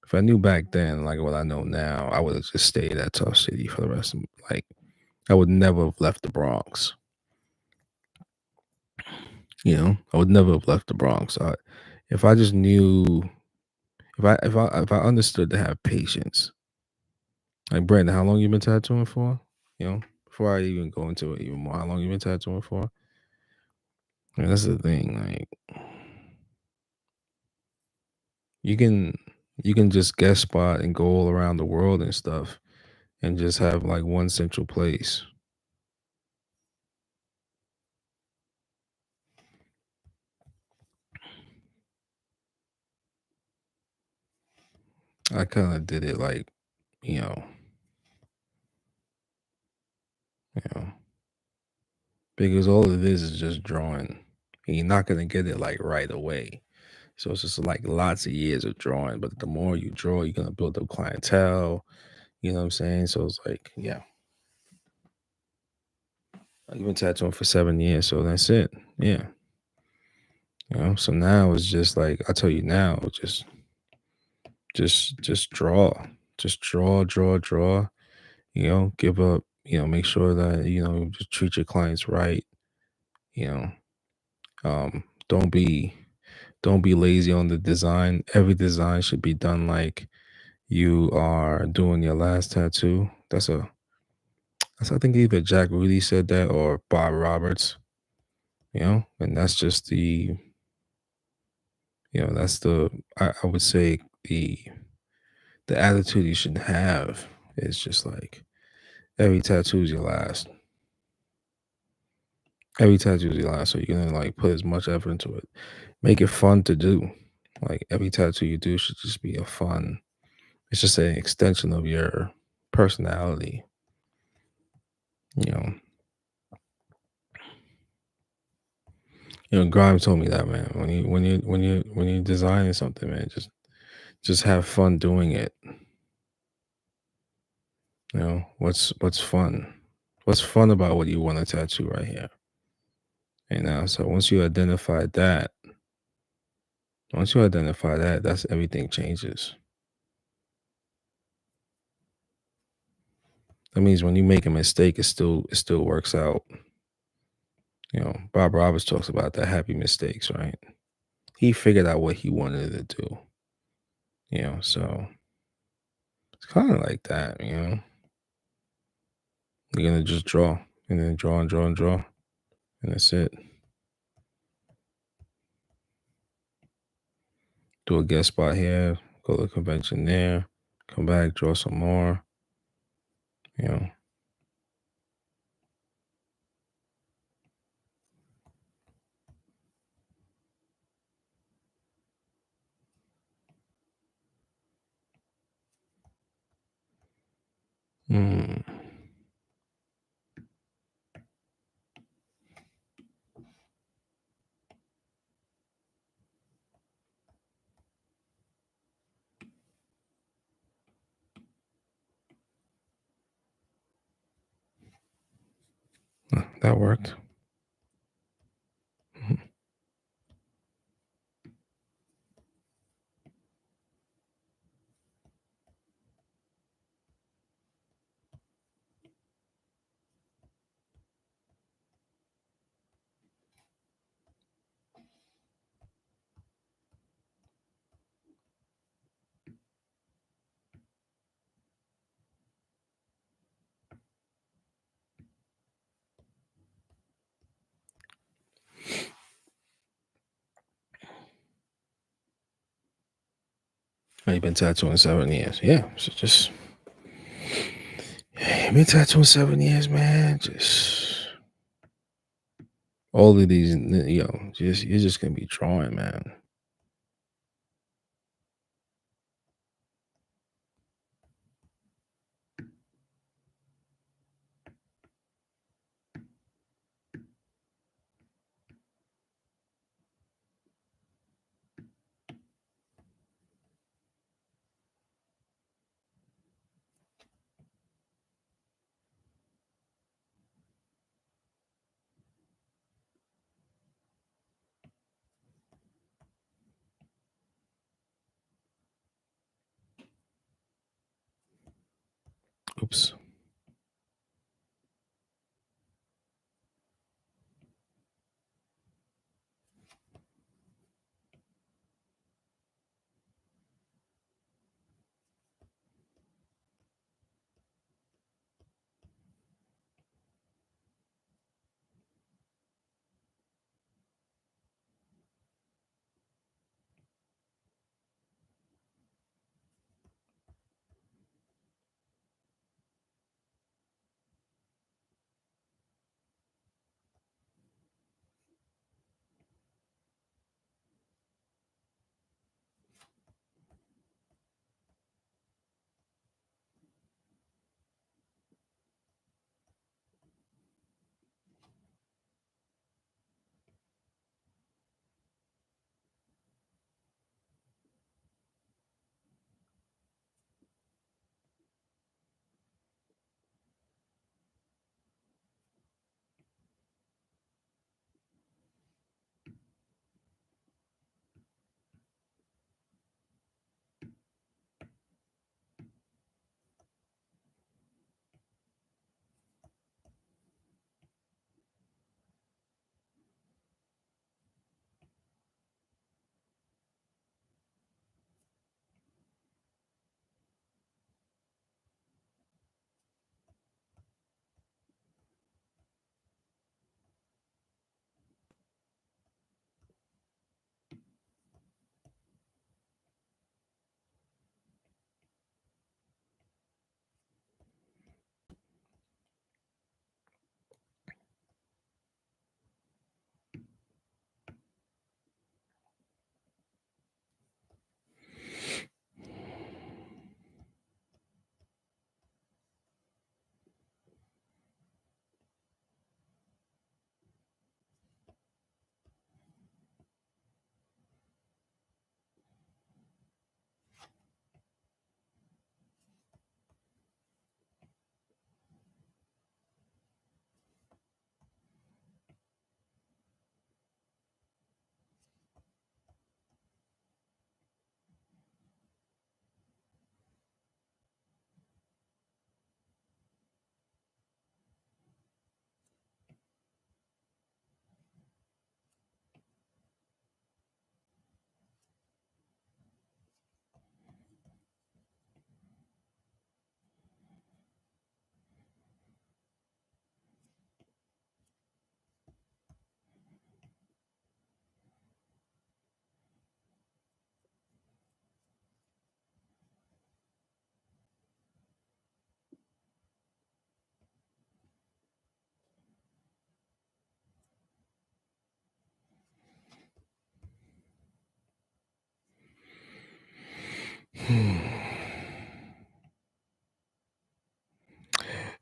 if I knew back then, like what I know now, I would have just stayed at Tough City for the rest of like I would never have left the Bronx. I would never have left the Bronx. If I just knew, if I understood to have patience. Like Brandon, how long you been tattooing for? Before I even go into it even more, how long you been tattooing for? And that's the thing. Like you can you can just guest spot and go all around the world and stuff, and just have like one central place. I kind of did it like, you know, you know, because all it is just drawing. And you're not gonna get it like right away. So it's just like lots of years of drawing. But the more you draw, you're gonna build up clientele. You know what I'm saying? So it's like, yeah, I've been tattooing for 7 years, so that's it. Yeah. So now it's just like I tell you now, just draw. Just draw. Give up, make sure that, just treat your clients right, you know. Um, don't be don't be lazy on the design. Every design should be done like you are doing your last tattoo. That's I think either Jack Rudy said that or Bob Roberts, and that's just that's I would say the attitude you should have is just like every tattoo is your last. Every tattoo is your last. So you're gonna like put as much effort into it. Make it fun to do. Like every tattoo you do should just be a fun. It's just an extension of your personality. You know, Grimes told me that, man. When you designing something, man, just have fun doing it. What's fun? What's fun about what you want to tattoo right here? So once you identify that, that's everything changes. That means when you make a mistake, it still works out. Bob Roberts talks about the happy mistakes, right? He figured out what he wanted to do. So it's kind of like that. You're gonna just draw and then draw and draw and draw, and that's it. Do a guest spot here, go to the convention there, come back, draw some more. You know. Mm, that worked. Mhm. You've been tattooing 7 years. Yeah. So just you've been tattooing 7 years, man. Just all of these, just you're just gonna be drawing, man. Oops.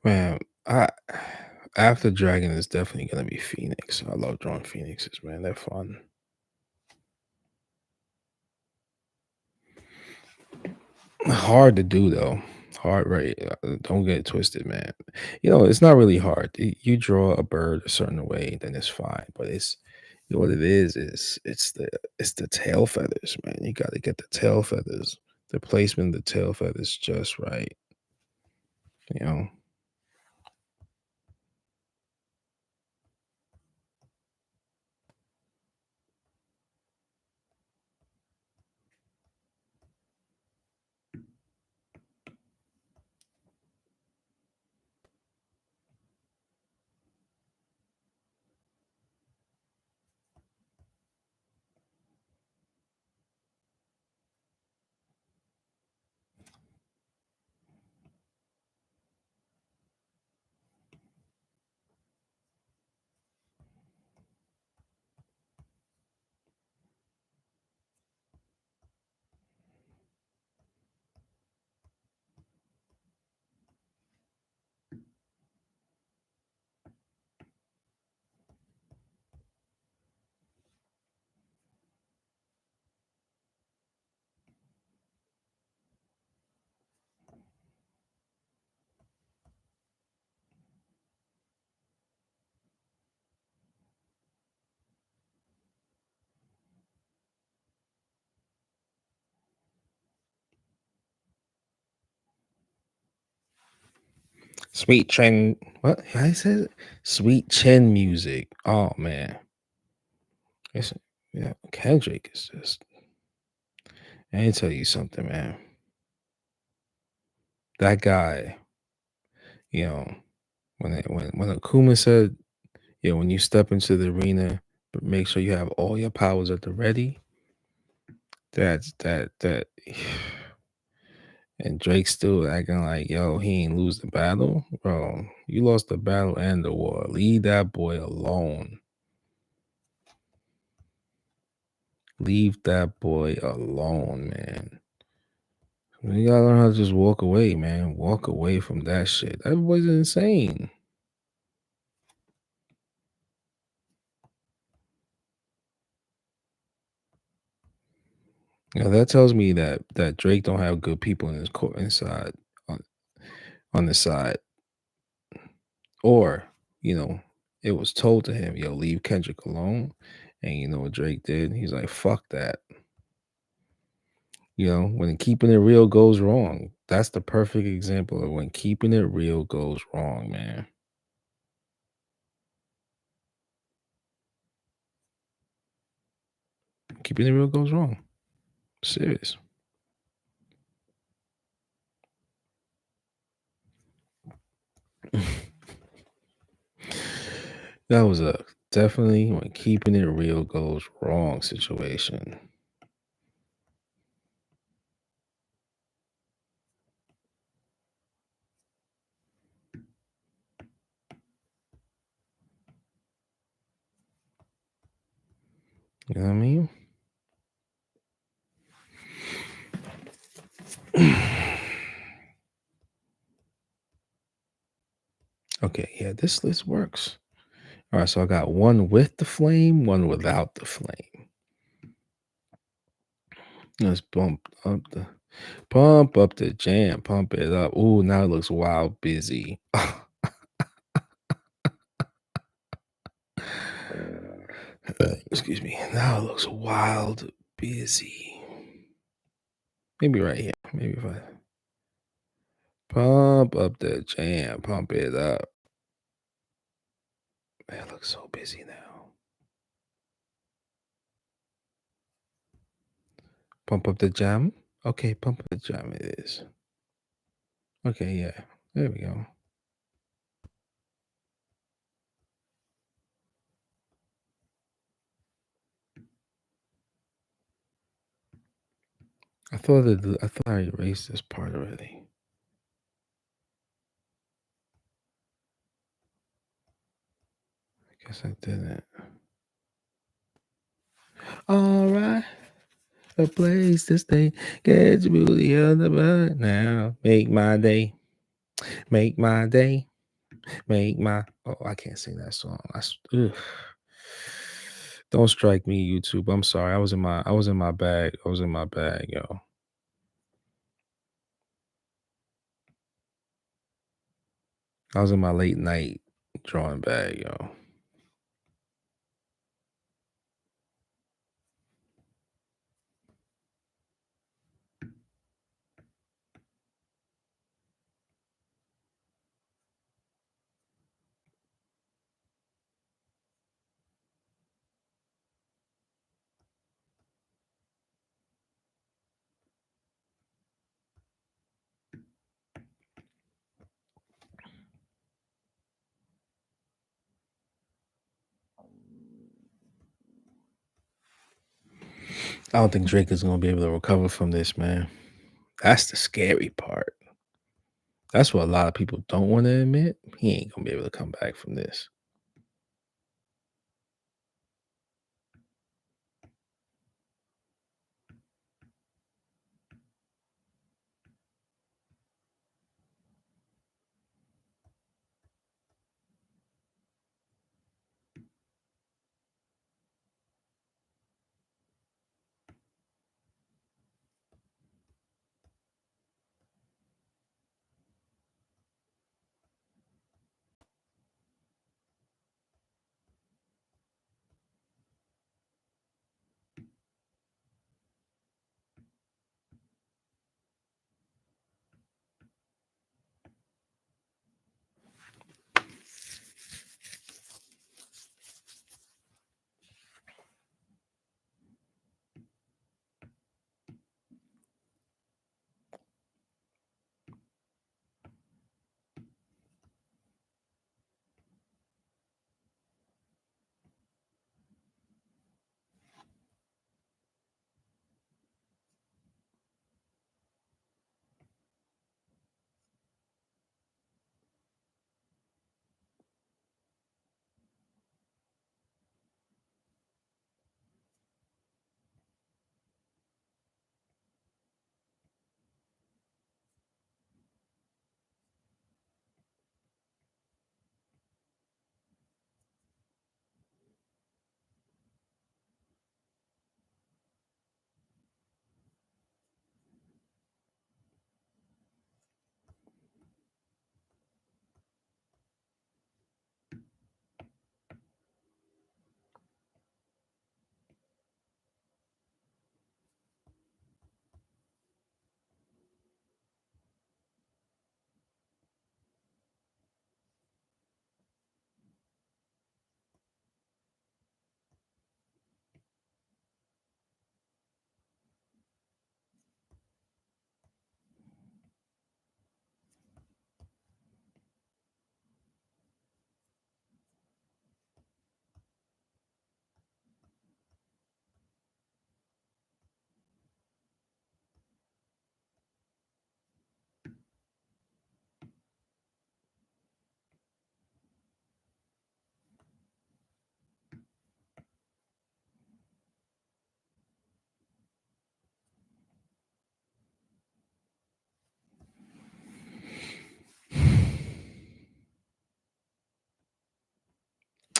Man, I after Dragon is definitely gonna be Phoenix. I love drawing phoenixes, man. They're fun. Hard to do though. Hard, right? Don't get it twisted, man. It's not really hard. You draw a bird a certain way, then it's fine. But what it is it's the tail feathers, man. You got to get the tail feathers, the placement of the tail feathers just right. You know, sweet chin. What? How you said it? Sweet chin music. Oh man, it's, yeah. Kendrick is just. I ain't tell you something, man. That guy. You know, when Akuma said, "Yeah, when you step into the arena, but make sure you have all your powers at the ready." That. And Drake still acting like, yo, he ain't lose the battle. Bro, you lost the battle and the war. Leave that boy alone. Leave that boy alone, man. You gotta learn how to just walk away, man. Walk away from that shit. That boy's insane. That tells me that Drake don't have good people in his court inside on on the side. Or, you know, it was told to him, yo, leave Kendrick alone. And you know what Drake did? He's like, fuck that. When keeping it real goes wrong. That's the perfect example of when keeping it real goes wrong, man. Keeping it real goes wrong. Serious. That was a definitely when keeping it real goes wrong situation. You know what I mean? Okay, yeah, this list works. All right, so I got one with the flame, one without the flame. Let's pump up the jam, pump it up. Ooh, now it looks wild busy. Excuse me. Now it looks wild busy. Maybe right here. Maybe if I pump up the jam, pump it up. Man, it looks so busy now. Pump up the jam. Okay, pump up the jam it is. Okay, yeah. There we go. I thought I erased this part already. I guess I didn't. All right. a place to stay. Catch booty on the butt now. Make my day. Make my day. Make my. Oh, I can't sing that song. Ugh. Don't strike me, YouTube. I'm sorry. I was in my bag. I was in my bag, yo. I was in my late night drawing bag, yo. I don't think Drake is gonna be able to recover from this, man. That's the scary part. That's what a lot of people don't want to admit. He ain't gonna be able to come back from this.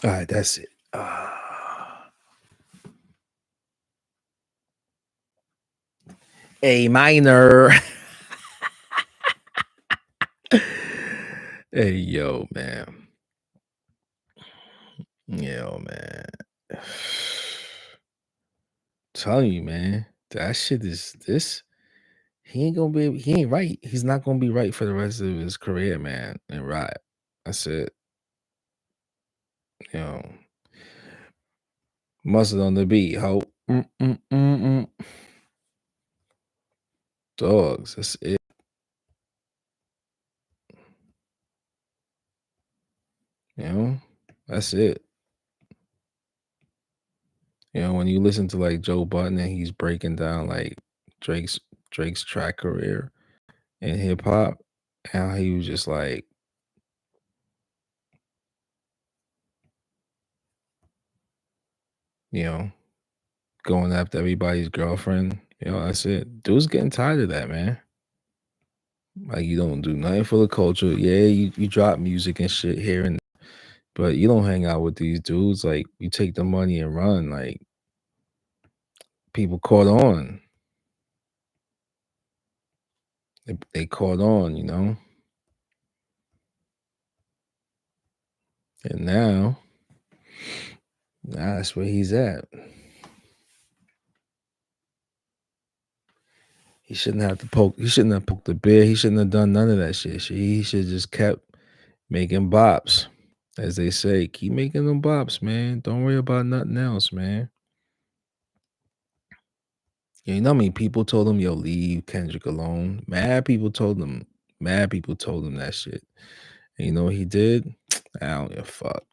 All right, that's it. A minor. Hey, yo, man. Yo, man. Telling you, man. That shit is this. He ain't right. He's not gonna be right for the rest of his career, man. And right. That's it. You know, mustard on the beat, ho. Dogs. That's it. You know, that's it. You know, when you listen to like Joe Budden and he's breaking down like Drake's Drake's track career in hip hop, how he was just like, you know, going after everybody's girlfriend That's it. Dudes getting tired of that, man. Like you don't do nothing for the culture. Yeah, you drop music and shit here and but you don't hang out with these dudes. Like you take the money and run. Like people caught on. They caught on. And now that's where he's at. He shouldn't have poked the bear. He shouldn't have done none of that shit. He should just kept making bops. As they say, keep making them bops, man. Don't worry about nothing else, man. Yeah, you know how many people told him, yo, leave Kendrick alone? Mad people told him that shit. And you know what he did? I don't give a fuck.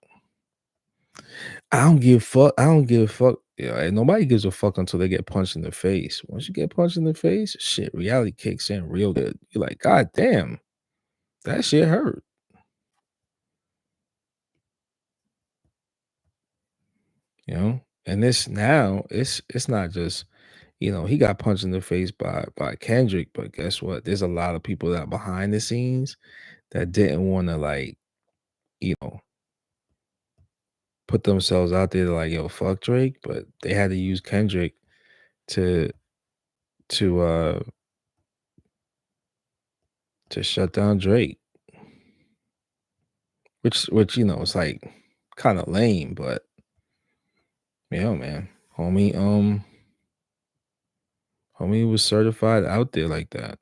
I don't give a fuck. I don't give a fuck. Yeah, and nobody gives a fuck until they get punched in the face. Once you get punched in the face, shit, reality kicks in real good. You're like, God damn, that shit hurt. And this now, it's not just, he got punched in the face by Kendrick, but guess what? There's a lot of people that behind the scenes that didn't want to like, you know, put themselves out there to like, yo, fuck Drake, but they had to use Kendrick to to uh to shut down Drake, which it's like kind of lame, but man, homie, homie was certified out there like that.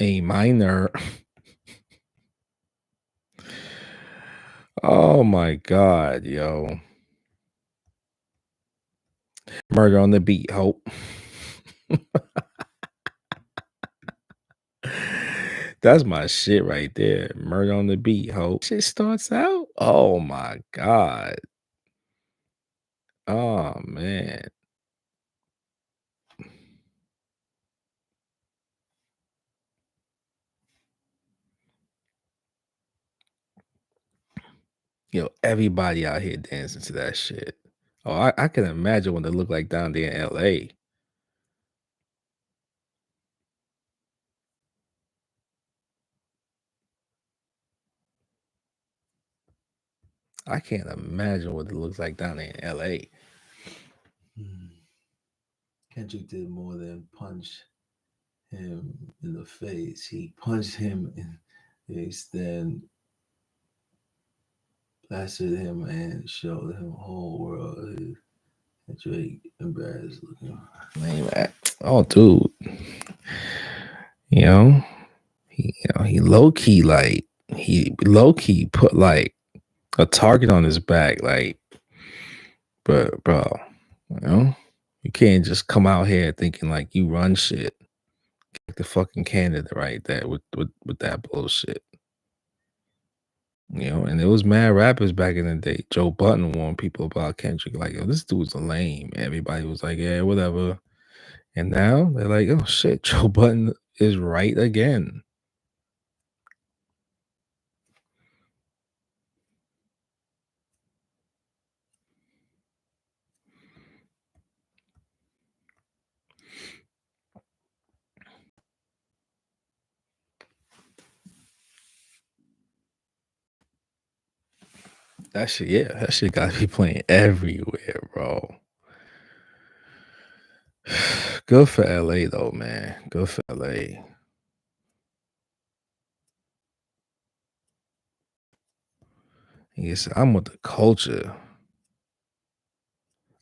A minor. Oh my god, yo. Murder on the beat, hope. That's my shit right there. Murder on the beat, hope. Shit starts out. Oh my god. Oh man. Everybody out here dancing to that shit. Oh, I can imagine what they look like down there in LA. I can't imagine what it looks like down there in LA. Hmm. Kendrick did more than punch him in the face. He punched him in the face, then blasted him and showed him the whole world. Drake embarrassed looking. Lame act. Oh, dude. You know, he low key put like a target on his back. Like, but bro, you know, you can't just come out here thinking like you run shit. Like the fucking candidate right there with that bullshit. And there was mad rappers back in the day. Joe Button warned people about Kendrick, like, yo, this dude's a lame. Everybody was like, yeah, whatever. And now they're like, oh shit, Joe Button is right again. That shit gotta be playing everywhere, bro. Good for LA though, man. Good for LA. Yes, I'm with the culture.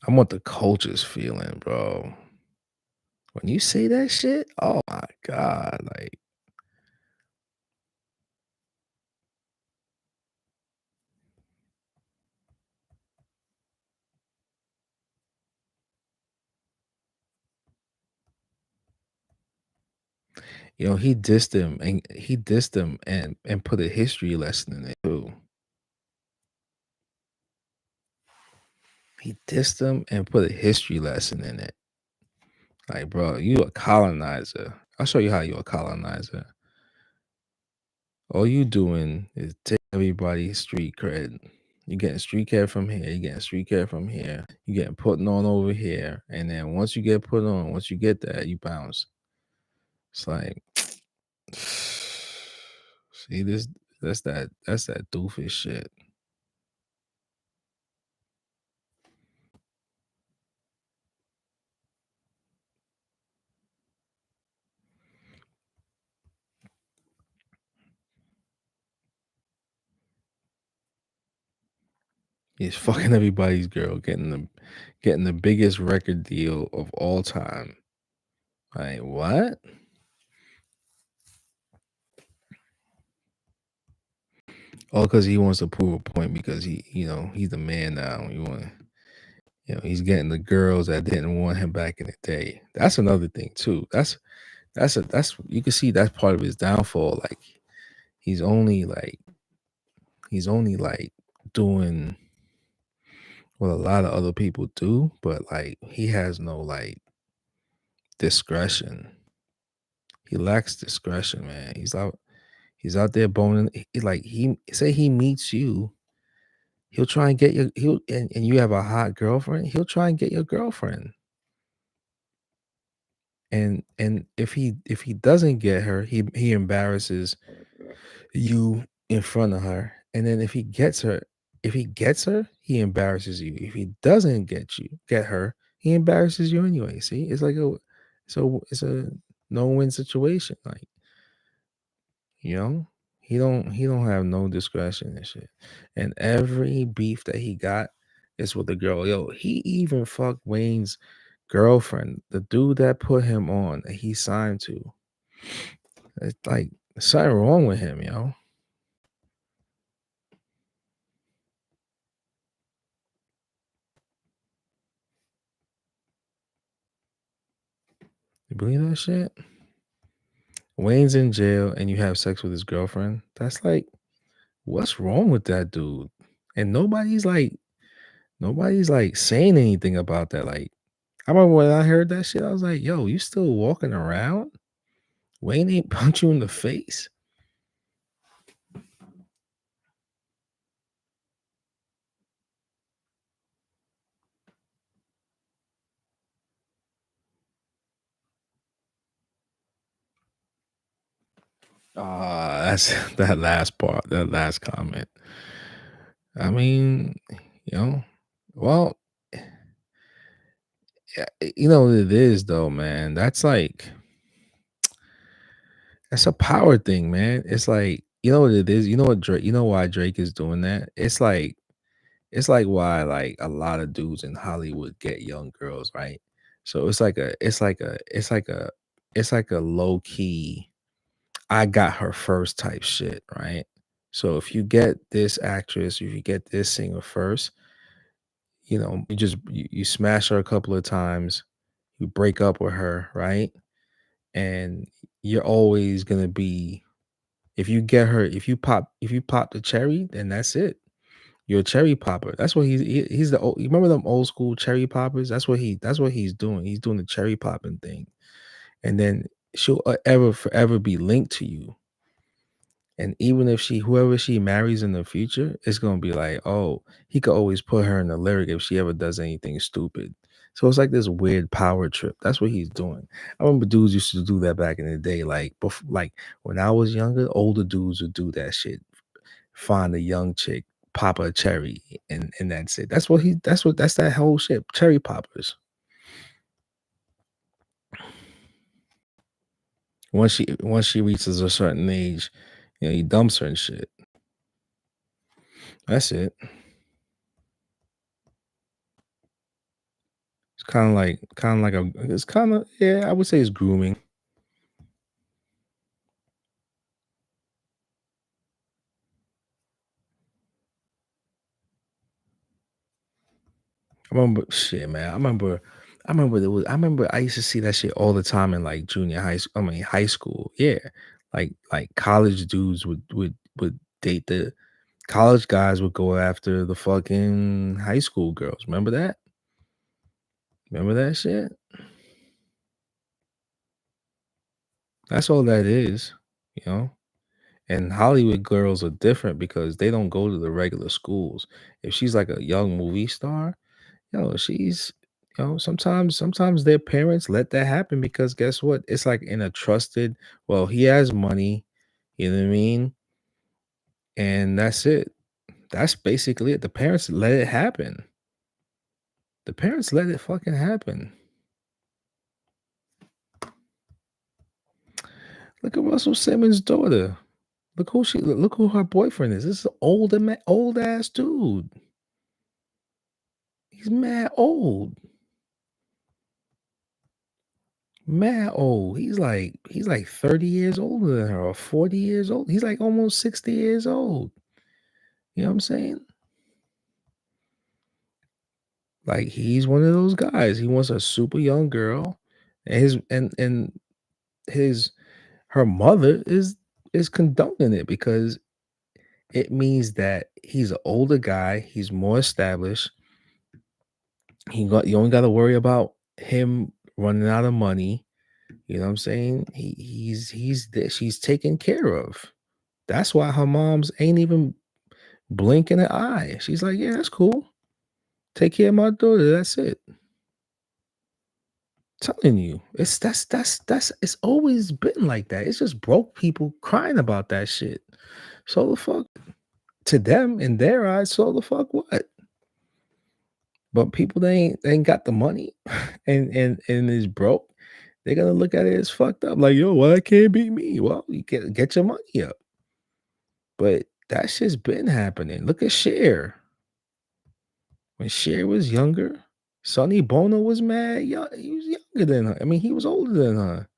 I'm what the culture's feeling, bro. When you say that shit, oh my God. Like, he dissed him and put a history lesson in it too. He dissed him and put a history lesson in it. Like, bro, you a colonizer. I'll show you how you a colonizer. All you doing is take everybody's street cred. You getting street cred from here. You getting street cred from here. You getting put on over here, and then once you get put on, once you get that, you bounce. It's like, see this. That's that doofus shit. He's fucking everybody's girl, getting the biggest record deal of all time. Like what? All because he wants to prove a point because he's the man now. He's getting the girls that didn't want him back in the day. That's another thing too. That's you can see that's part of his downfall. Like he's only like he's only like doing what a lot of other people do, but like he has no like discretion. He lacks discretion, man. He's out there boning. Like he say he meets you, he'll try and get your he'll and you have a hot girlfriend, he'll try and get your girlfriend. And if he doesn't get her, he embarrasses you in front of her. And then if he gets her, he embarrasses you. If he doesn't get her, he embarrasses you anyway. See, it's a no-win situation. Like, you know, he don't have no discretion and shit. And every beef that he got is with the girl. Yo, he even fucked Wayne's girlfriend, the dude that put him on, that he signed to. It's like something wrong with him, yo. You believe that shit? Wayne's in jail and you have sex with his girlfriend. That's like, what's wrong with that dude? And nobody's like saying anything about that. Like, I remember when I heard that shit, I was like, yo, you still walking around? Wayne ain't punch you in the face. That's that last part, that last comment. I mean, you know, well, yeah, you know what it is though, man. That's a power thing, man. It's like, you know what it is? You know what Drake, you know why Drake is doing that? It's like why like a lot of dudes in Hollywood get young girls, right? So it's like a low key, I got her first type shit, right? So if you get this actress, if you get this singer first, you smash her a couple of times, you break up with her, right? And you're always gonna be, if you get her, if you pop the cherry, then that's it. You're a cherry popper. That's what he's the old, you remember them old school cherry poppers? That's what he's doing. He's doing the cherry popping thing. And then she'll ever forever be linked to you. And even if whoever she marries in the future, it's gonna be like, oh, he could always put her in the lyric if she ever does anything stupid. So it's like this weird power trip. That's what he's doing. I remember dudes used to do that back in the day. Like before, like when I was younger, older dudes would do that shit. Find a young chick, pop a cherry, and that's it. That's that whole shit. Cherry poppers. Once she reaches a certain age, he dumps her and shit. That's it. It's kind of, yeah, I would say it's grooming. I remember shit, man. I used to see that shit all the time in like junior high school. I mean high school. Yeah. Like college dudes would date the college guys would go after the fucking high school girls. Remember that? Remember that shit? That's all that is, you know? And Hollywood girls are different because they don't go to the regular schools. If she's like a young movie star, she's sometimes their parents let that happen because guess what? It's like in a trusted, well, he has money, you know what I mean? And that's it. That's basically it. The parents let it happen. The parents let it fucking happen. Look at Russell Simmons' daughter. Look who her boyfriend is. This is an old ass dude. He's mad old. Mad old. He's like 30 years older than her or 40 years old. He's like almost 60 years old. You know what I'm saying? Like he's one of those guys. He wants a super young girl. And his her mother is condoning it because it means that he's an older guy, he's more established. You only got to worry about him running out of money. You know what I'm saying? He's there. She's taken care of. That's why her mom's ain't even blinking an eye. She's like, yeah, that's cool. Take care of my daughter. That's it. Telling you, that's it's always been like that. It's just broke people crying about that shit. So the fuck to them in their eyes, so the fuck what? But people they ain't got the money and is broke. They're gonna look at it as fucked up. Like, yo, why can't be me? Well, you get your money up. But that shit's been happening. Look at Cher. When Cher was younger, Sonny Bono was mad. He was younger than her. I mean, he was older than her.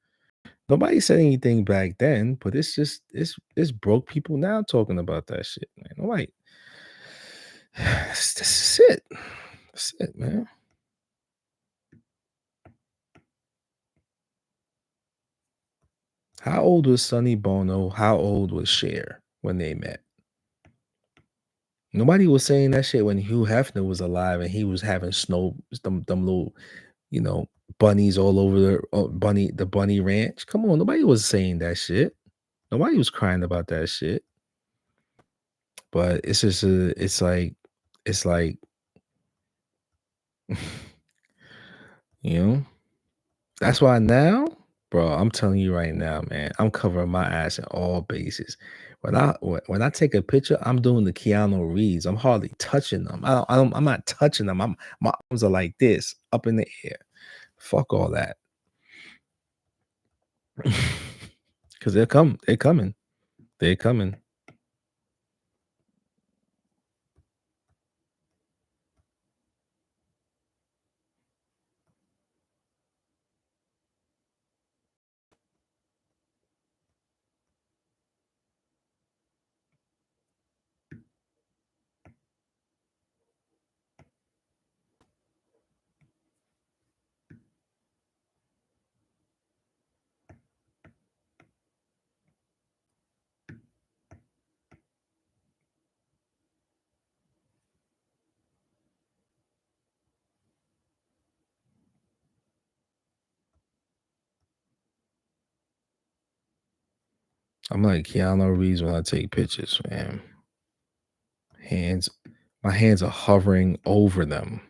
Nobody said anything back then, but it's broke people now talking about that shit, man. Nobody. This is it. That's it, man. How old was Sonny Bono? How old was Cher when they met? Nobody was saying that shit when Hugh Hefner was alive and he was having them little, you know, bunnies all over the bunny ranch. Come on, nobody was saying that shit. Nobody was crying about that shit. But it's just it's like you know. That's why now, bro, I'm telling you right now, man, I'm covering my ass in all bases. When I take a picture, I'm doing the Keanu Reeves. I'm hardly touching them. I'm not touching them. My arms are like this, up in the air. Fuck all that. Cause they're coming. They're coming. I'm like Keanu Reeves when I take pictures, man. Hands my hands are hovering over them.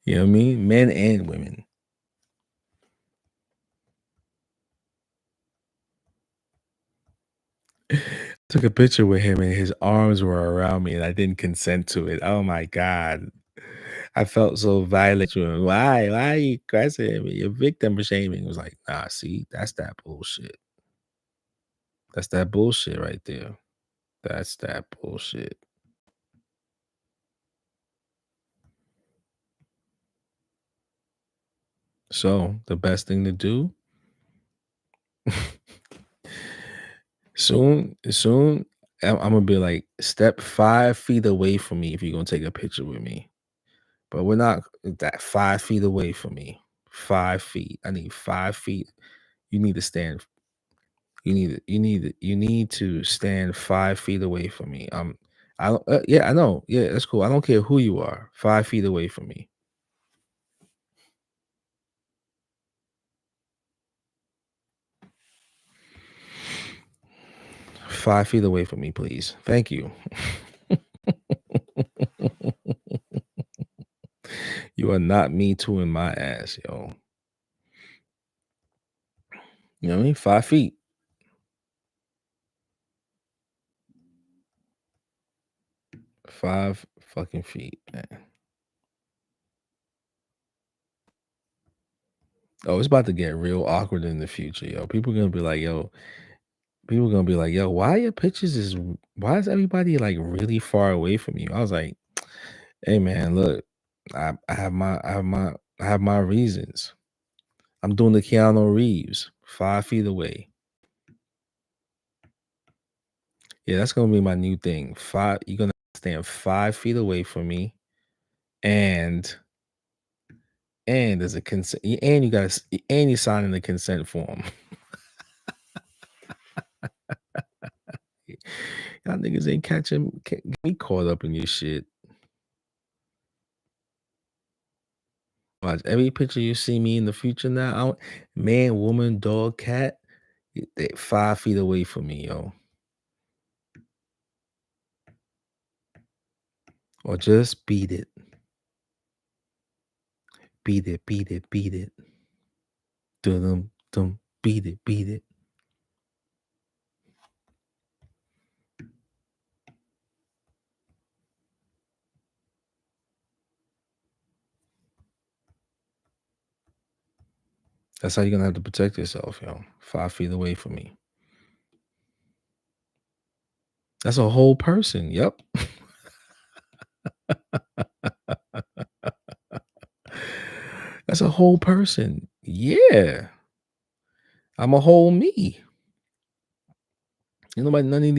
You know what I mean? Men and women. Took a picture with him and his arms were around me and I didn't consent to it. Oh my God. I felt so violent to him. Why? Why are you aggressive? You're victim shaming. It was like, nah, see, that's that bullshit. That's that bullshit right there. That's that bullshit. So the best thing to do soon, I'm gonna be like, step 5 feet away from me if you're gonna take a picture with me. But we're not that 5 feet away from me. 5 feet. I need 5 feet. You need to stand. You need to stand 5 feet away from me. I don't. Yeah, I know. Yeah, that's cool. I don't care who you are. 5 feet away from me. 5 feet away from me, please. Thank you. You are not me too in my ass, yo. You know what I mean? 5 feet. 5 fucking feet, man. Oh, it's about to get real awkward in the future, yo. People gonna be like, yo, why is everybody like really far away from you? I was like, hey man, look, I have my reasons. I'm doing the Keanu Reeves, 5 feet away. Yeah, that's gonna be my new thing. You're gonna stand 5 feet away from me, and there's a consent, and you signing the consent form. Y'all niggas ain't get me caught up in your shit. Watch every picture you see me in the future now. Man, woman, dog, cat, they 5 feet away from me, yo. Or just beat it, beat it, beat it, beat it. Dum dum, beat it, beat it. That's how you're gonna have to protect yourself, yo. 5 feet away from me. That's a whole person. Yep. That's a whole person. Yeah. I'm a whole me. You know, like none of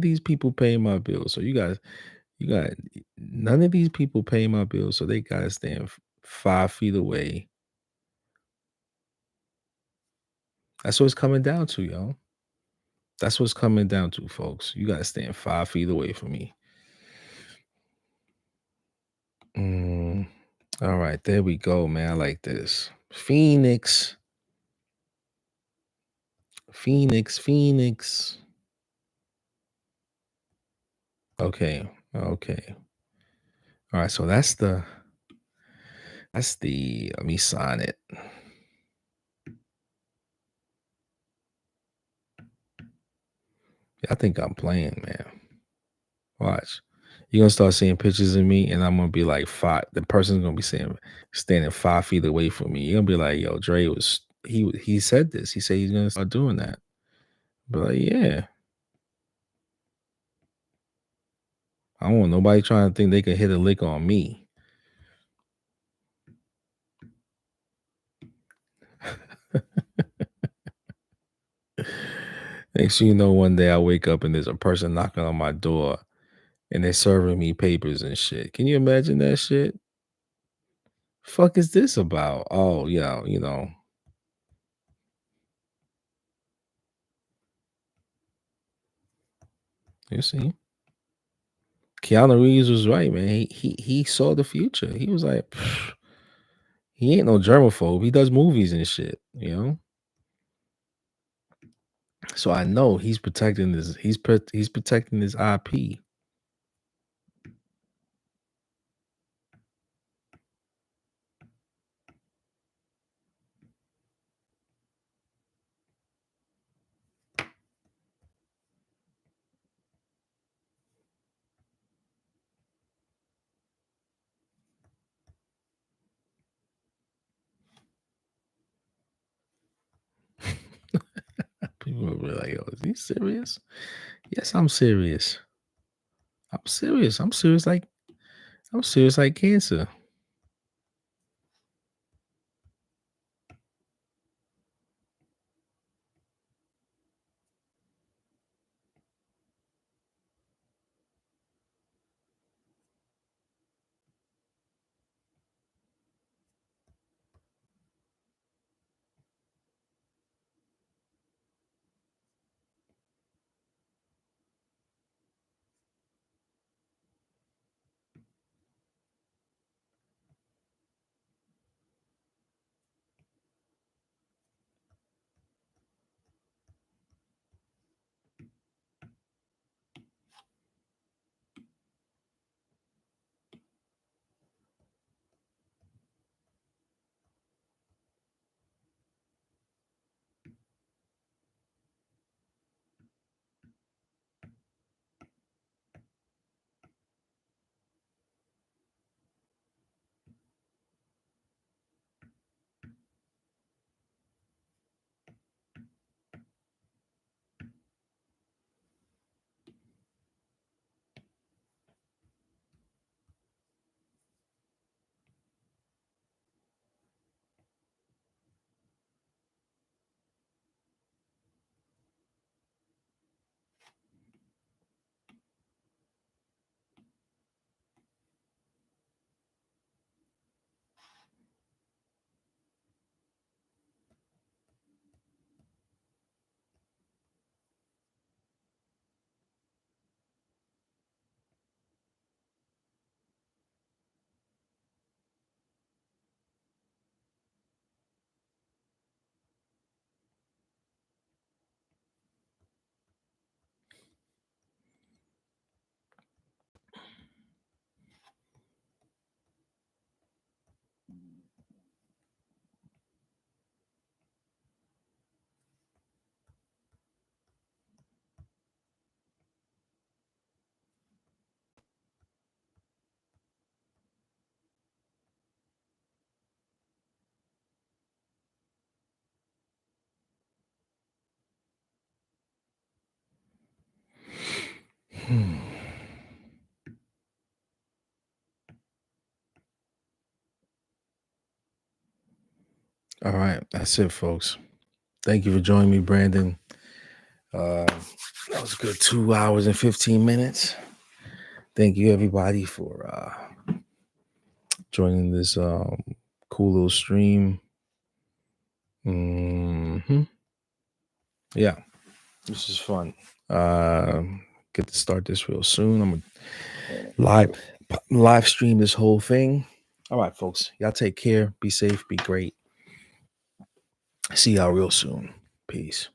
these people pay my bills. So you got none of these people pay my bills. So they gotta stand 5 feet away. That's what it's coming down to, yo. That's what's coming down to, folks. You gotta stand 5 feet away from me. Mm, all right, there we go, man. I like this. Phoenix. Phoenix, Phoenix. Okay, okay. All right, so let me sign it. I think I'm playing, man. Watch. You're gonna start seeing pictures of me, and I'm gonna be like the person's gonna be standing 5 feet away from me. You're gonna be like, yo, he said this. He said he's gonna start doing that. But like, yeah. I don't want nobody trying to think they can hit a lick on me. Next thing you know, one day I wake up and there's a person knocking on my door and they're serving me papers and shit. Can you imagine that shit? Fuck is this about? Oh, yeah, you see. Keanu Reeves was right, man. He saw the future. He was like, "Pfft, he ain't no germaphobe. He does movies and shit, you know? So I know he's protecting his IP. People will be like, yo, is he serious? Yes, I'm serious. I'm serious. I'm serious like cancer. All right, that's it, folks. Thank you for joining me, Brandon. That was a good 2 hours and 15 minutes. Thank you, everybody, for joining this cool little stream. Yeah, this is fun. Get to start this real soon. I'm gonna live stream this whole thing. All right, folks. Y'all take care. Be safe. Be great. See y'all real soon. Peace.